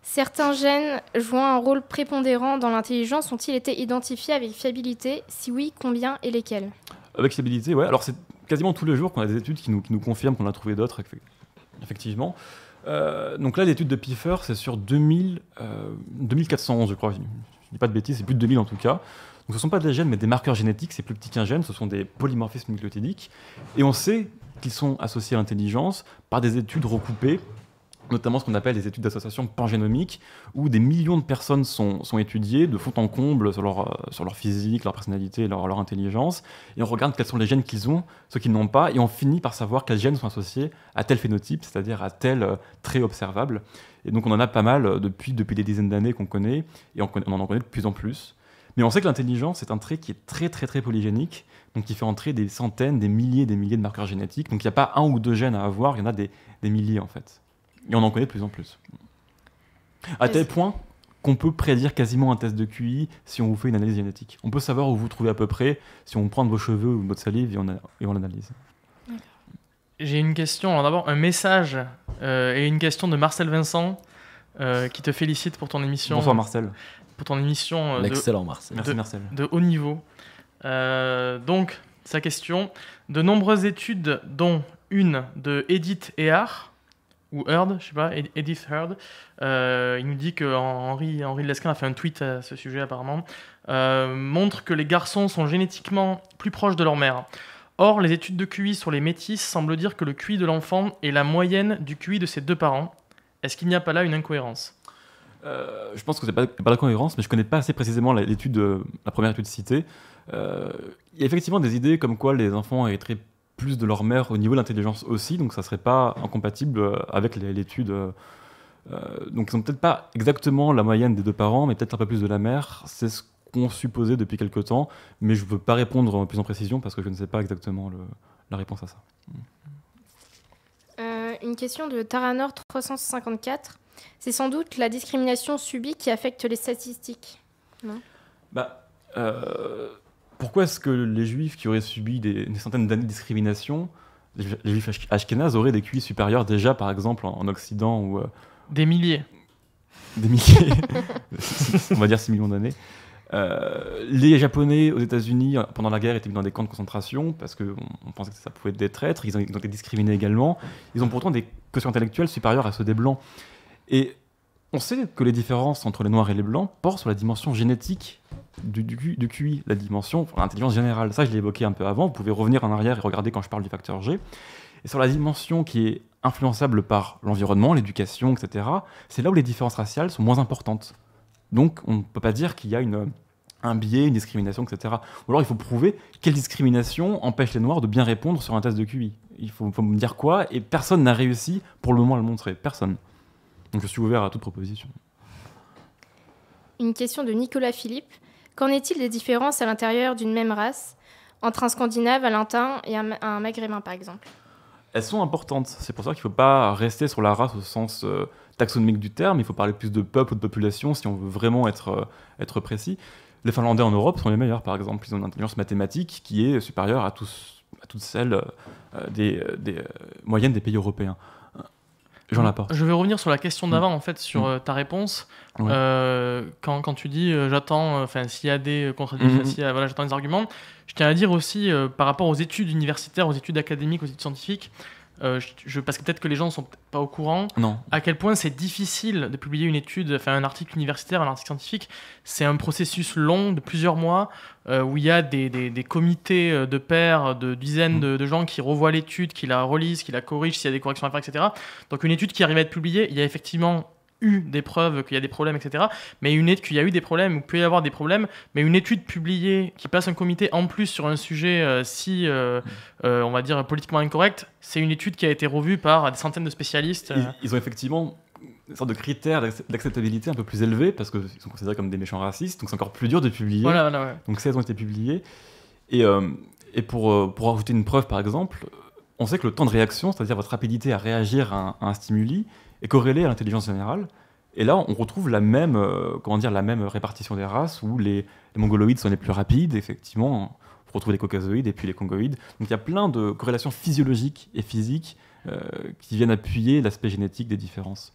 Certains gènes jouant un rôle prépondérant dans l'intelligence ont-ils été identifiés avec fiabilité ? Si oui, combien et lesquels ? Avec fiabilité, ouais. Alors c'est quasiment tous les jours qu'on a des études qui nous confirment qu'on a trouvé d'autres, effectivement. Donc là, l'étude de Pfeffer, c'est sur 2411, je crois. Je ne dis pas de bêtises, c'est plus de 2000 en tout cas. Donc ce ne sont pas des gènes, mais des marqueurs génétiques, c'est plus petit qu'un gène, ce sont des polymorphismes nucléotidiques. Et on sait qu'ils sont associés à l'intelligence par des études recoupées, notamment ce qu'on appelle les études d'association pangénomique, où des millions de personnes sont étudiées de fond en comble sur leur physique, leur personnalité, leur intelligence, et on regarde quels sont les gènes qu'ils ont, ceux qu'ils n'ont pas, et on finit par savoir quels gènes sont associés à tel phénotype, c'est-à-dire à tel trait observable. Et donc on en a pas mal depuis des dizaines d'années qu'on connaît, et on en connaît de plus en plus. Mais on sait que l'intelligence est un trait qui est très très très polygénique, donc qui fait entrer des centaines, des milliers de marqueurs génétiques. Donc il n'y a pas un ou deux gènes à avoir, il y en a des milliers en fait. Et on en connaît de plus en plus. À tel point qu'on peut prédire quasiment un test de QI si on vous fait une analyse génétique. On peut savoir où vous vous trouvez à peu près si on prend de vos cheveux ou de votre salive et on l'analyse. J'ai une question. Alors d'abord, un message et une question de Marcel Vincent qui te félicite pour ton émission. Bonsoir Marcel. Pour ton émission l'excellent Marcel. Merci Marcel. De haut niveau. Donc, sa question. De nombreuses études, dont une de Edith Heard, ou Heard, je sais pas, Edith Heard, il nous dit que Henri Lesquin a fait un tweet à ce sujet apparemment, montre que les garçons sont génétiquement plus proches de leur mère. Or, les études de QI sur les métis semblent dire que le QI de l'enfant est la moyenne du QI de ses deux parents. Est-ce qu'il n'y a pas là une incohérence ? Je pense que c'est pas la cohérence, mais je connais pas assez précisément la première étude citée. Il y a effectivement des idées comme quoi les enfants hériteraient plus de leur mère au niveau de l'intelligence aussi, donc ça serait pas incompatible avec l'étude. Donc ils n'ont peut-être pas exactement la moyenne des deux parents, mais peut-être un peu plus de la mère. C'est ce qu'on supposait depuis quelque temps, mais je ne veux pas répondre plus en précision parce que je ne sais pas exactement la réponse à ça. Une question de Taranor 354. C'est sans doute la discrimination subie qui affecte les statistiques, non ? Pourquoi est-ce que les juifs qui auraient subi des centaines d'années de discrimination, les juifs ashkénazes auraient des QI supérieurs déjà, par exemple, en Occident ou des milliers. Des milliers, on va dire 6 millions d'années. Les Japonais aux États-Unis pendant la guerre étaient mis dans des camps de concentration parce qu'on pensait que ça pouvait être des traîtres. Ils ont été discriminés également. Ils ont pourtant des quotients intellectuels supérieurs à ceux des blancs. Et on sait que les différences entre les noirs et les blancs portent sur la dimension génétique du QI, la dimension, l'intelligence générale. Ça, je l'ai évoqué un peu avant. Vous pouvez revenir en arrière et regarder quand je parle du facteur G. Et sur la dimension qui est influençable par l'environnement, l'éducation, etc., c'est là où les différences raciales sont moins importantes. Donc, on ne peut pas dire qu'il y a un biais, une discrimination, etc. Ou alors, il faut prouver quelle discrimination empêche les Noirs de bien répondre sur un test de QI. Il faut me dire quoi, et personne n'a réussi pour le moment à le montrer. Personne. Donc, je suis ouvert à toute proposition. Une question de Nicolas Philippe. Qu'en est-il des différences à l'intérieur d'une même race, entre un Scandinave, un Latin et un Maghrébin, par exemple ? Elles sont importantes. C'est pour ça qu'il ne faut pas rester sur la race au sens taxonomique du terme. Il faut parler plus de peuple ou de population si on veut vraiment être précis. Les Finlandais en Europe sont les meilleurs, par exemple. Ils ont une intelligence mathématique qui est supérieure à toutes celles des moyennes des pays européens. Jean Laporte. Je vais revenir sur la question d'avant, en fait, sur ta réponse. Ouais. Quand tu dis j'attends, s'il y a des contradictions, j'attends des arguments, je tiens à dire aussi par rapport aux études universitaires, aux études académiques, aux études scientifiques, parce que peut-être que les gens ne sont pas au courant, à quel point c'est difficile de publier une étude, un article universitaire, un article scientifique. C'est un processus long de plusieurs mois où il y a des comités de pairs, de dizaines de gens qui revoient l'étude, qui la relisent, qui la corrigent s'il y a des corrections à faire, etc. Donc une étude qui arrive à être publiée, il y a effectivement eu des preuves qu'il y a des problèmes, etc. Mais qu'il y a eu des problèmes, ou qu'il peut y avoir des problèmes, mais une étude publiée qui passe un comité en plus sur un sujet on va dire, politiquement incorrect, c'est une étude qui a été revue par des centaines de spécialistes. Ils ont effectivement une sorte de critères d'acceptabilité un peu plus élevés, parce qu'ils sont considérés comme des méchants racistes, donc c'est encore plus dur de publier. Ouais. Donc ça, elles ont été publiées. Et pour ajouter une preuve, par exemple, on sait que le temps de réaction, c'est-à-dire votre rapidité à réagir à un stimuli, est corrélé à l'intelligence générale. Et là, on retrouve la même répartition des races, où les mongoloïdes sont les plus rapides, effectivement. On retrouve les caucasoïdes et puis les congoïdes. Donc il y a plein de corrélations physiologiques et physiques qui viennent appuyer l'aspect génétique des différences.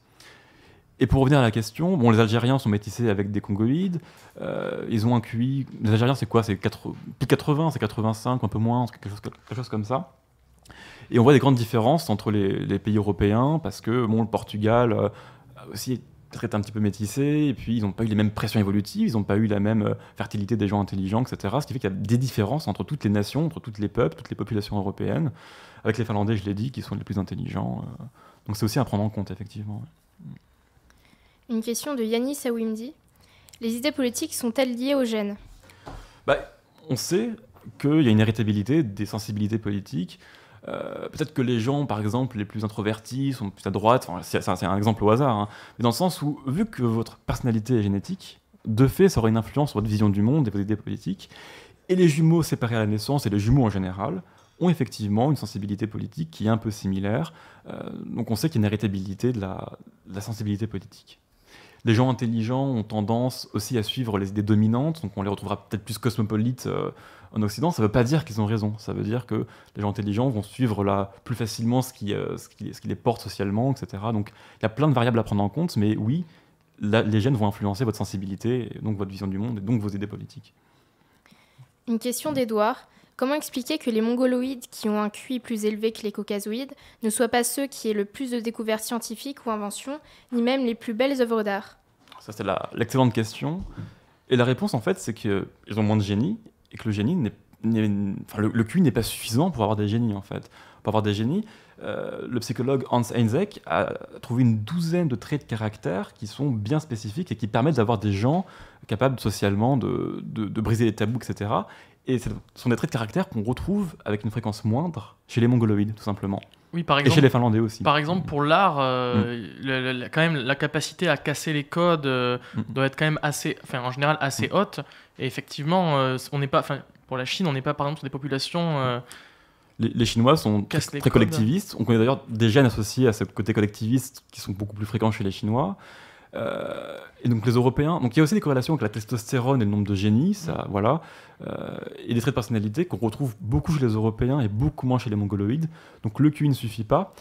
Et pour revenir à la question, bon, les Algériens sont métissés avec des Congoïdes, ils ont un QI... Les Algériens, c'est quoi? C'est plus de 80, c'est 85, un peu moins, quelque chose comme ça. Et on voit des grandes différences entre les pays européens, parce que bon, le Portugal a aussi été un petit peu métissé, et puis ils n'ont pas eu les mêmes pressions évolutives, ils n'ont pas eu la même fertilité des gens intelligents, etc. Ce qui fait qu'il y a des différences entre toutes les nations, entre toutes les peuples, toutes les populations européennes, avec les Finlandais, je l'ai dit, qui sont les plus intelligents. Donc c'est aussi à prendre en compte, effectivement. Une question de Yannis Awimdi. Les idées politiques sont-elles liées aux gènes? On sait qu'il y a une héritabilité des sensibilités politiques. Peut-être que les gens, par exemple, les plus introvertis, sont plus à droite, c'est un exemple au hasard, hein, mais dans le sens où, vu que votre personnalité est génétique, de fait, ça aura une influence sur votre vision du monde et vos idées politiques. Et les jumeaux séparés à la naissance, et les jumeaux en général, ont effectivement une sensibilité politique qui est un peu similaire. Donc on sait qu'il y a une héritabilité de la sensibilité politique. Les gens intelligents ont tendance aussi à suivre les idées dominantes, donc on les retrouvera peut-être plus cosmopolites en Occident. Ça ne veut pas dire qu'ils ont raison, ça veut dire que les gens intelligents vont suivre plus facilement ce qui les porte socialement, etc. Donc il y a plein de variables à prendre en compte, mais oui, les gènes vont influencer votre sensibilité, et donc votre vision du monde, et donc vos idées politiques. Une question d'Edouard. Comment expliquer que les mongoloïdes, qui ont un QI plus élevé que les caucasoïdes, ne soient pas ceux qui aient le plus de découvertes scientifiques ou inventions, ni même les plus belles œuvres d'art? Ça, c'est l'excellente question. Et la réponse, en fait, c'est qu'ils ont moins de génie, et que le génie le QI n'est pas suffisant pour avoir des génies, en fait. Pour avoir des génies, le psychologue Hans Eysenck a trouvé une douzaine de traits de caractère qui sont bien spécifiques et qui permettent d'avoir des gens capables socialement de briser les tabous, etc. Et ce sont des traits de caractère qu'on retrouve avec une fréquence moindre chez les mongoloïdes, tout simplement. Oui, par exemple, et chez les Finlandais aussi. Par exemple, pour l'art, quand même, la capacité à casser les codes doit être quand même en général assez haute. Et effectivement, on n'est pas, pour la Chine, on n'est pas par exemple sur des populations. Les Chinois sont très collectivistes. On connaît d'ailleurs des gènes associés à ce côté collectiviste qui sont beaucoup plus fréquents chez les Chinois. Et donc les Européens, donc il y a aussi des corrélations avec la testostérone et le nombre de génies, ça, voilà, et des traits de personnalité qu'on retrouve beaucoup chez les Européens et beaucoup moins chez les Mongoloïdes. Donc le QI ne suffit pas.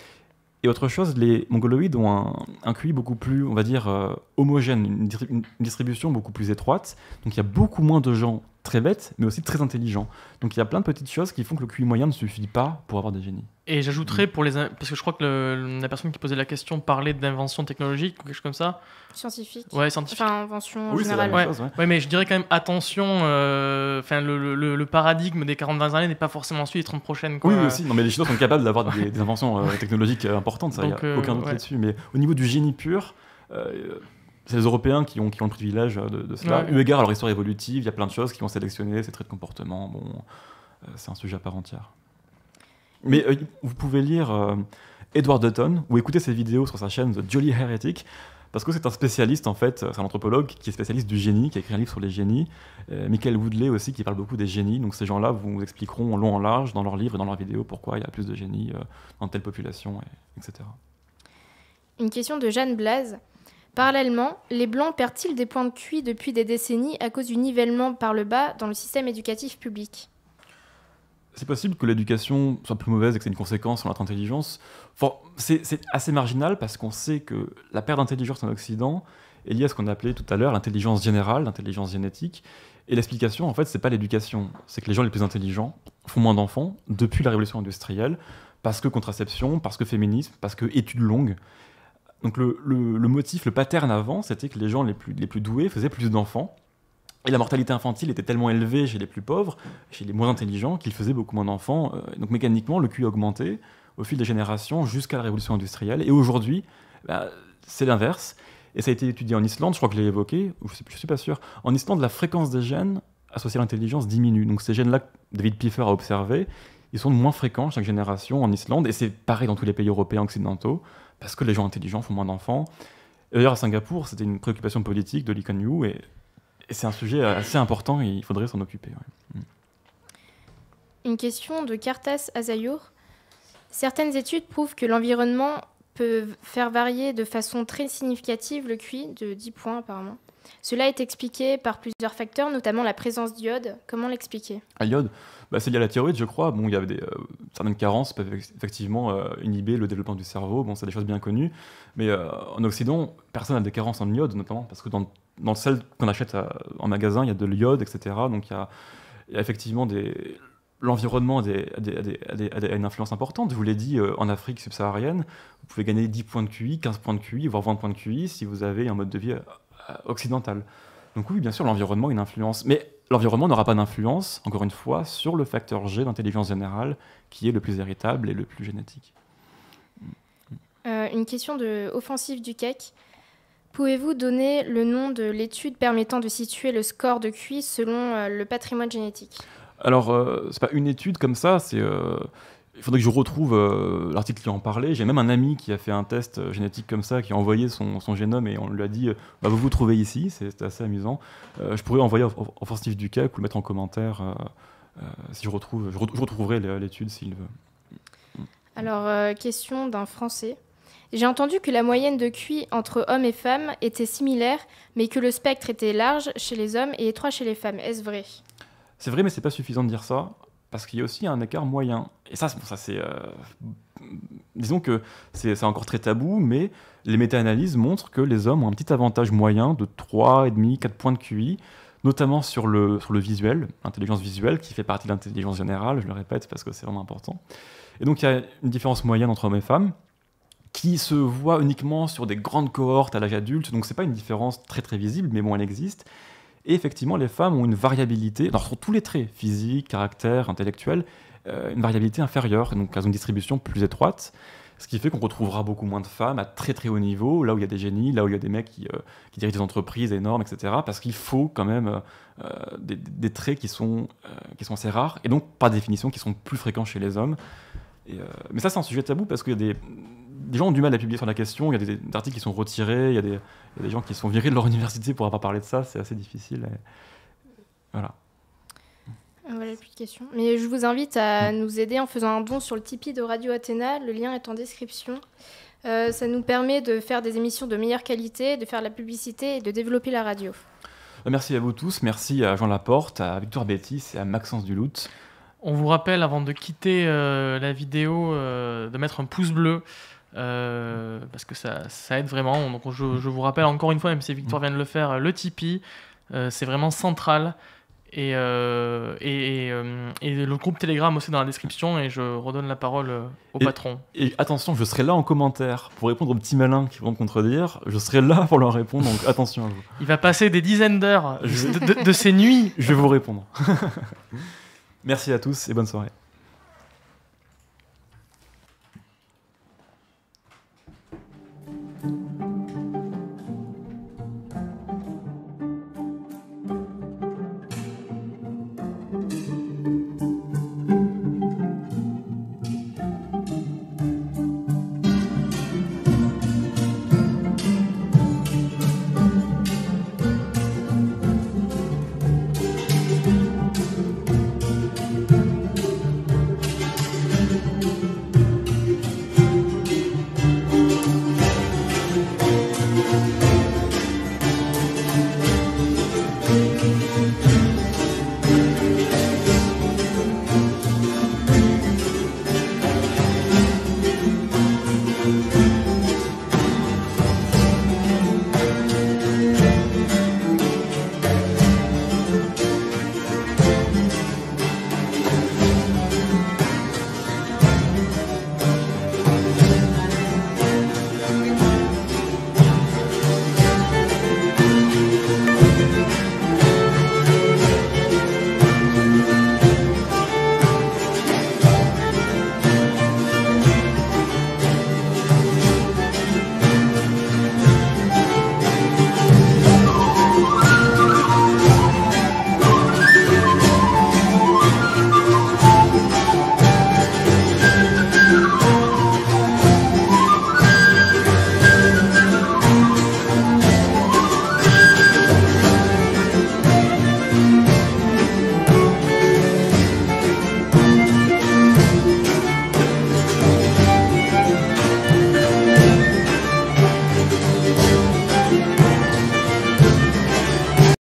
Et autre chose, les Mongoloïdes ont un QI beaucoup plus, on va dire, homogène, une distribution beaucoup plus étroite. Donc il y a beaucoup moins de gens très bêtes, mais aussi très intelligents. Donc il y a plein de petites choses qui font que le QI moyen ne suffit pas pour avoir des génies. Et j'ajouterais, parce que je crois que la personne qui posait la question parlait d'invention technologique ou quelque chose comme ça. Scientifique. Ouais, scientifique. Enfin, invention en général. Ouais, mais je dirais quand même attention, le paradigme des 40 dernières années n'est pas forcément celui des 30 prochaines. Quoi. Oui, aussi. Non, mais les Chinois sont capables d'avoir des inventions technologiques importantes, ça, il n'y a aucun doute là-dessus. Mais au niveau du génie pur, c'est les Européens qui ont le privilège de cela. Eu égard à leur histoire évolutive, il y a plein de choses qui ont sélectionné, ces traits de comportement. Bon, c'est un sujet à part entière. Mais vous pouvez lire Edward Dutton ou écouter ses vidéos sur sa chaîne The Jolly Heretic, parce que c'est un spécialiste, en fait, c'est un anthropologue qui est spécialiste du génie, qui a écrit un livre sur les génies. Michael Woodley aussi, qui parle beaucoup des génies. Donc ces gens-là vous expliqueront en long en large dans leurs livres et dans leurs vidéos pourquoi il y a plus de génies dans telle population, etc. Une question de Jeanne Blaze. Parallèlement, les Blancs perdent-ils des points de QI depuis des décennies à cause du nivellement par le bas dans le système éducatif public ? C'est possible que l'éducation soit plus mauvaise et que c'est une conséquence sur notre intelligence. Enfin, c'est assez marginal parce qu'on sait que la perte d'intelligence en Occident est liée à ce qu'on appelait tout à l'heure l'intelligence générale, l'intelligence génétique. Et l'explication, en fait, c'est pas l'éducation. C'est que les gens les plus intelligents font moins d'enfants depuis la révolution industrielle parce que contraception, parce que féminisme, parce que études longues. Donc le motif, le pattern avant, c'était que les gens les plus doués faisaient plus d'enfants. Et la mortalité infantile était tellement élevée chez les plus pauvres, chez les moins intelligents, qu'ils faisaient beaucoup moins d'enfants. Donc mécaniquement, le QI a augmenté au fil des générations jusqu'à la révolution industrielle. Et aujourd'hui, c'est l'inverse. Et ça a été étudié en Islande, je crois que je l'ai évoqué, ou je ne suis pas sûr. En Islande, la fréquence des gènes associés à l'intelligence diminue. Donc ces gènes-là que David Pfeiffer a observés, ils sont moins fréquents chaque génération en Islande. Et c'est pareil dans tous les pays européens occidentaux, parce que les gens intelligents font moins d'enfants. Et d'ailleurs, à Singapour, c'était une préoccupation politique de Lee Kuan Yew, et c'est un sujet assez important et il faudrait s'en occuper. Ouais. Une question de Kartas Azayour. Certaines études prouvent que l'environnement peut faire varier de façon très significative le QI de 10 points apparemment. Cela est expliqué par plusieurs facteurs, notamment la présence d'iode. Comment l'expliquer ? L'iode, c'est lié à la thyroïde, je crois. Bon, il y a certaines carences peuvent effectivement inhiber le développement du cerveau. Bon, c'est des choses bien connues. Mais en Occident, personne n'a des carences en iode, notamment parce que dans le sel qu'on achète en magasin, il y a de l'iode, etc. Donc il y a effectivement l'environnement a une influence importante. Je vous l'ai dit, en Afrique subsaharienne, vous pouvez gagner 10 points de QI, 15 points de QI, voire 20 points de QI si vous avez un mode de vie occidental. Donc oui, bien sûr, l'environnement a une influence. Mais l'environnement n'aura pas d'influence, encore une fois, sur le facteur G d'intelligence générale, qui est le plus héritable et le plus génétique. Une question de Offensive du CAC. Pouvez-vous donner le nom de l'étude permettant de situer le score de QI selon le patrimoine génétique ? Alors, c'est pas une étude comme ça, il faudrait que je retrouve l'article qui en parlait. J'ai même un ami qui a fait un test génétique comme ça, qui a envoyé son génome et on lui a dit vous vous trouvez ici, c'était assez amusant. Je pourrais envoyer Offensive du CAC ou le mettre en commentaire si je retrouverai l'étude s'il veut. Alors, question d'un Français. J'ai entendu que la moyenne de QI entre hommes et femmes était similaire, mais que le spectre était large chez les hommes et étroit chez les femmes. Est-ce vrai ? C'est vrai, mais c'est pas suffisant de dire ça, parce qu'il y a aussi un écart moyen. Et ça c'est disons que c'est encore très tabou, mais les méta-analyses montrent que les hommes ont un petit avantage moyen de 3,5, 4 points de QI, notamment sur le visuel, l'intelligence visuelle, qui fait partie de l'intelligence générale, je le répète parce que c'est vraiment important. Et donc il y a une différence moyenne entre hommes et femmes, qui se voit uniquement sur des grandes cohortes à l'âge adulte, donc c'est pas une différence très très visible, mais bon, elle existe. Et effectivement, les femmes ont une variabilité, sur tous les traits, physique, caractère, intellectuel, une variabilité inférieure, donc elles ont une distribution plus étroite, ce qui fait qu'on retrouvera beaucoup moins de femmes à très très haut niveau, là où il y a des génies, là où il y a des mecs qui dirigent des entreprises énormes, etc., parce qu'il faut quand même des traits qui sont assez rares, et donc par définition qui sont plus fréquents chez les hommes. Mais ça c'est un sujet tabou, parce qu'il y a des gens ont du mal à publier sur la question, il y a des articles qui sont retirés, il y a des gens qui sont virés de leur université pour avoir parlé de ça, c'est assez difficile. Voilà. Voilà, plus de questions. Mais je vous invite à nous aider en faisant un don sur le Tipeee de Radio Athéna, le lien est en description. Ça nous permet de faire des émissions de meilleure qualité, de faire de la publicité et de développer la radio. Merci à vous tous, merci à Jean Laporte, à Victoire Bétis et à Maxence Duluth. On vous rappelle, avant de quitter la vidéo, de mettre un pouce bleu. Parce que ça aide vraiment. Donc je vous rappelle encore une fois, même si Victoire vient de le faire, le Tipeee, c'est vraiment central. Et le groupe Telegram aussi dans la description. Et je redonne la parole au patron. Et attention, je serai là en commentaire pour répondre aux petits malins qui vont me contredire. Je serai là pour leur répondre, donc attention à vous. Il va passer des dizaines d'heures de ses nuits. Je vais vous répondre. Merci à tous et bonne soirée.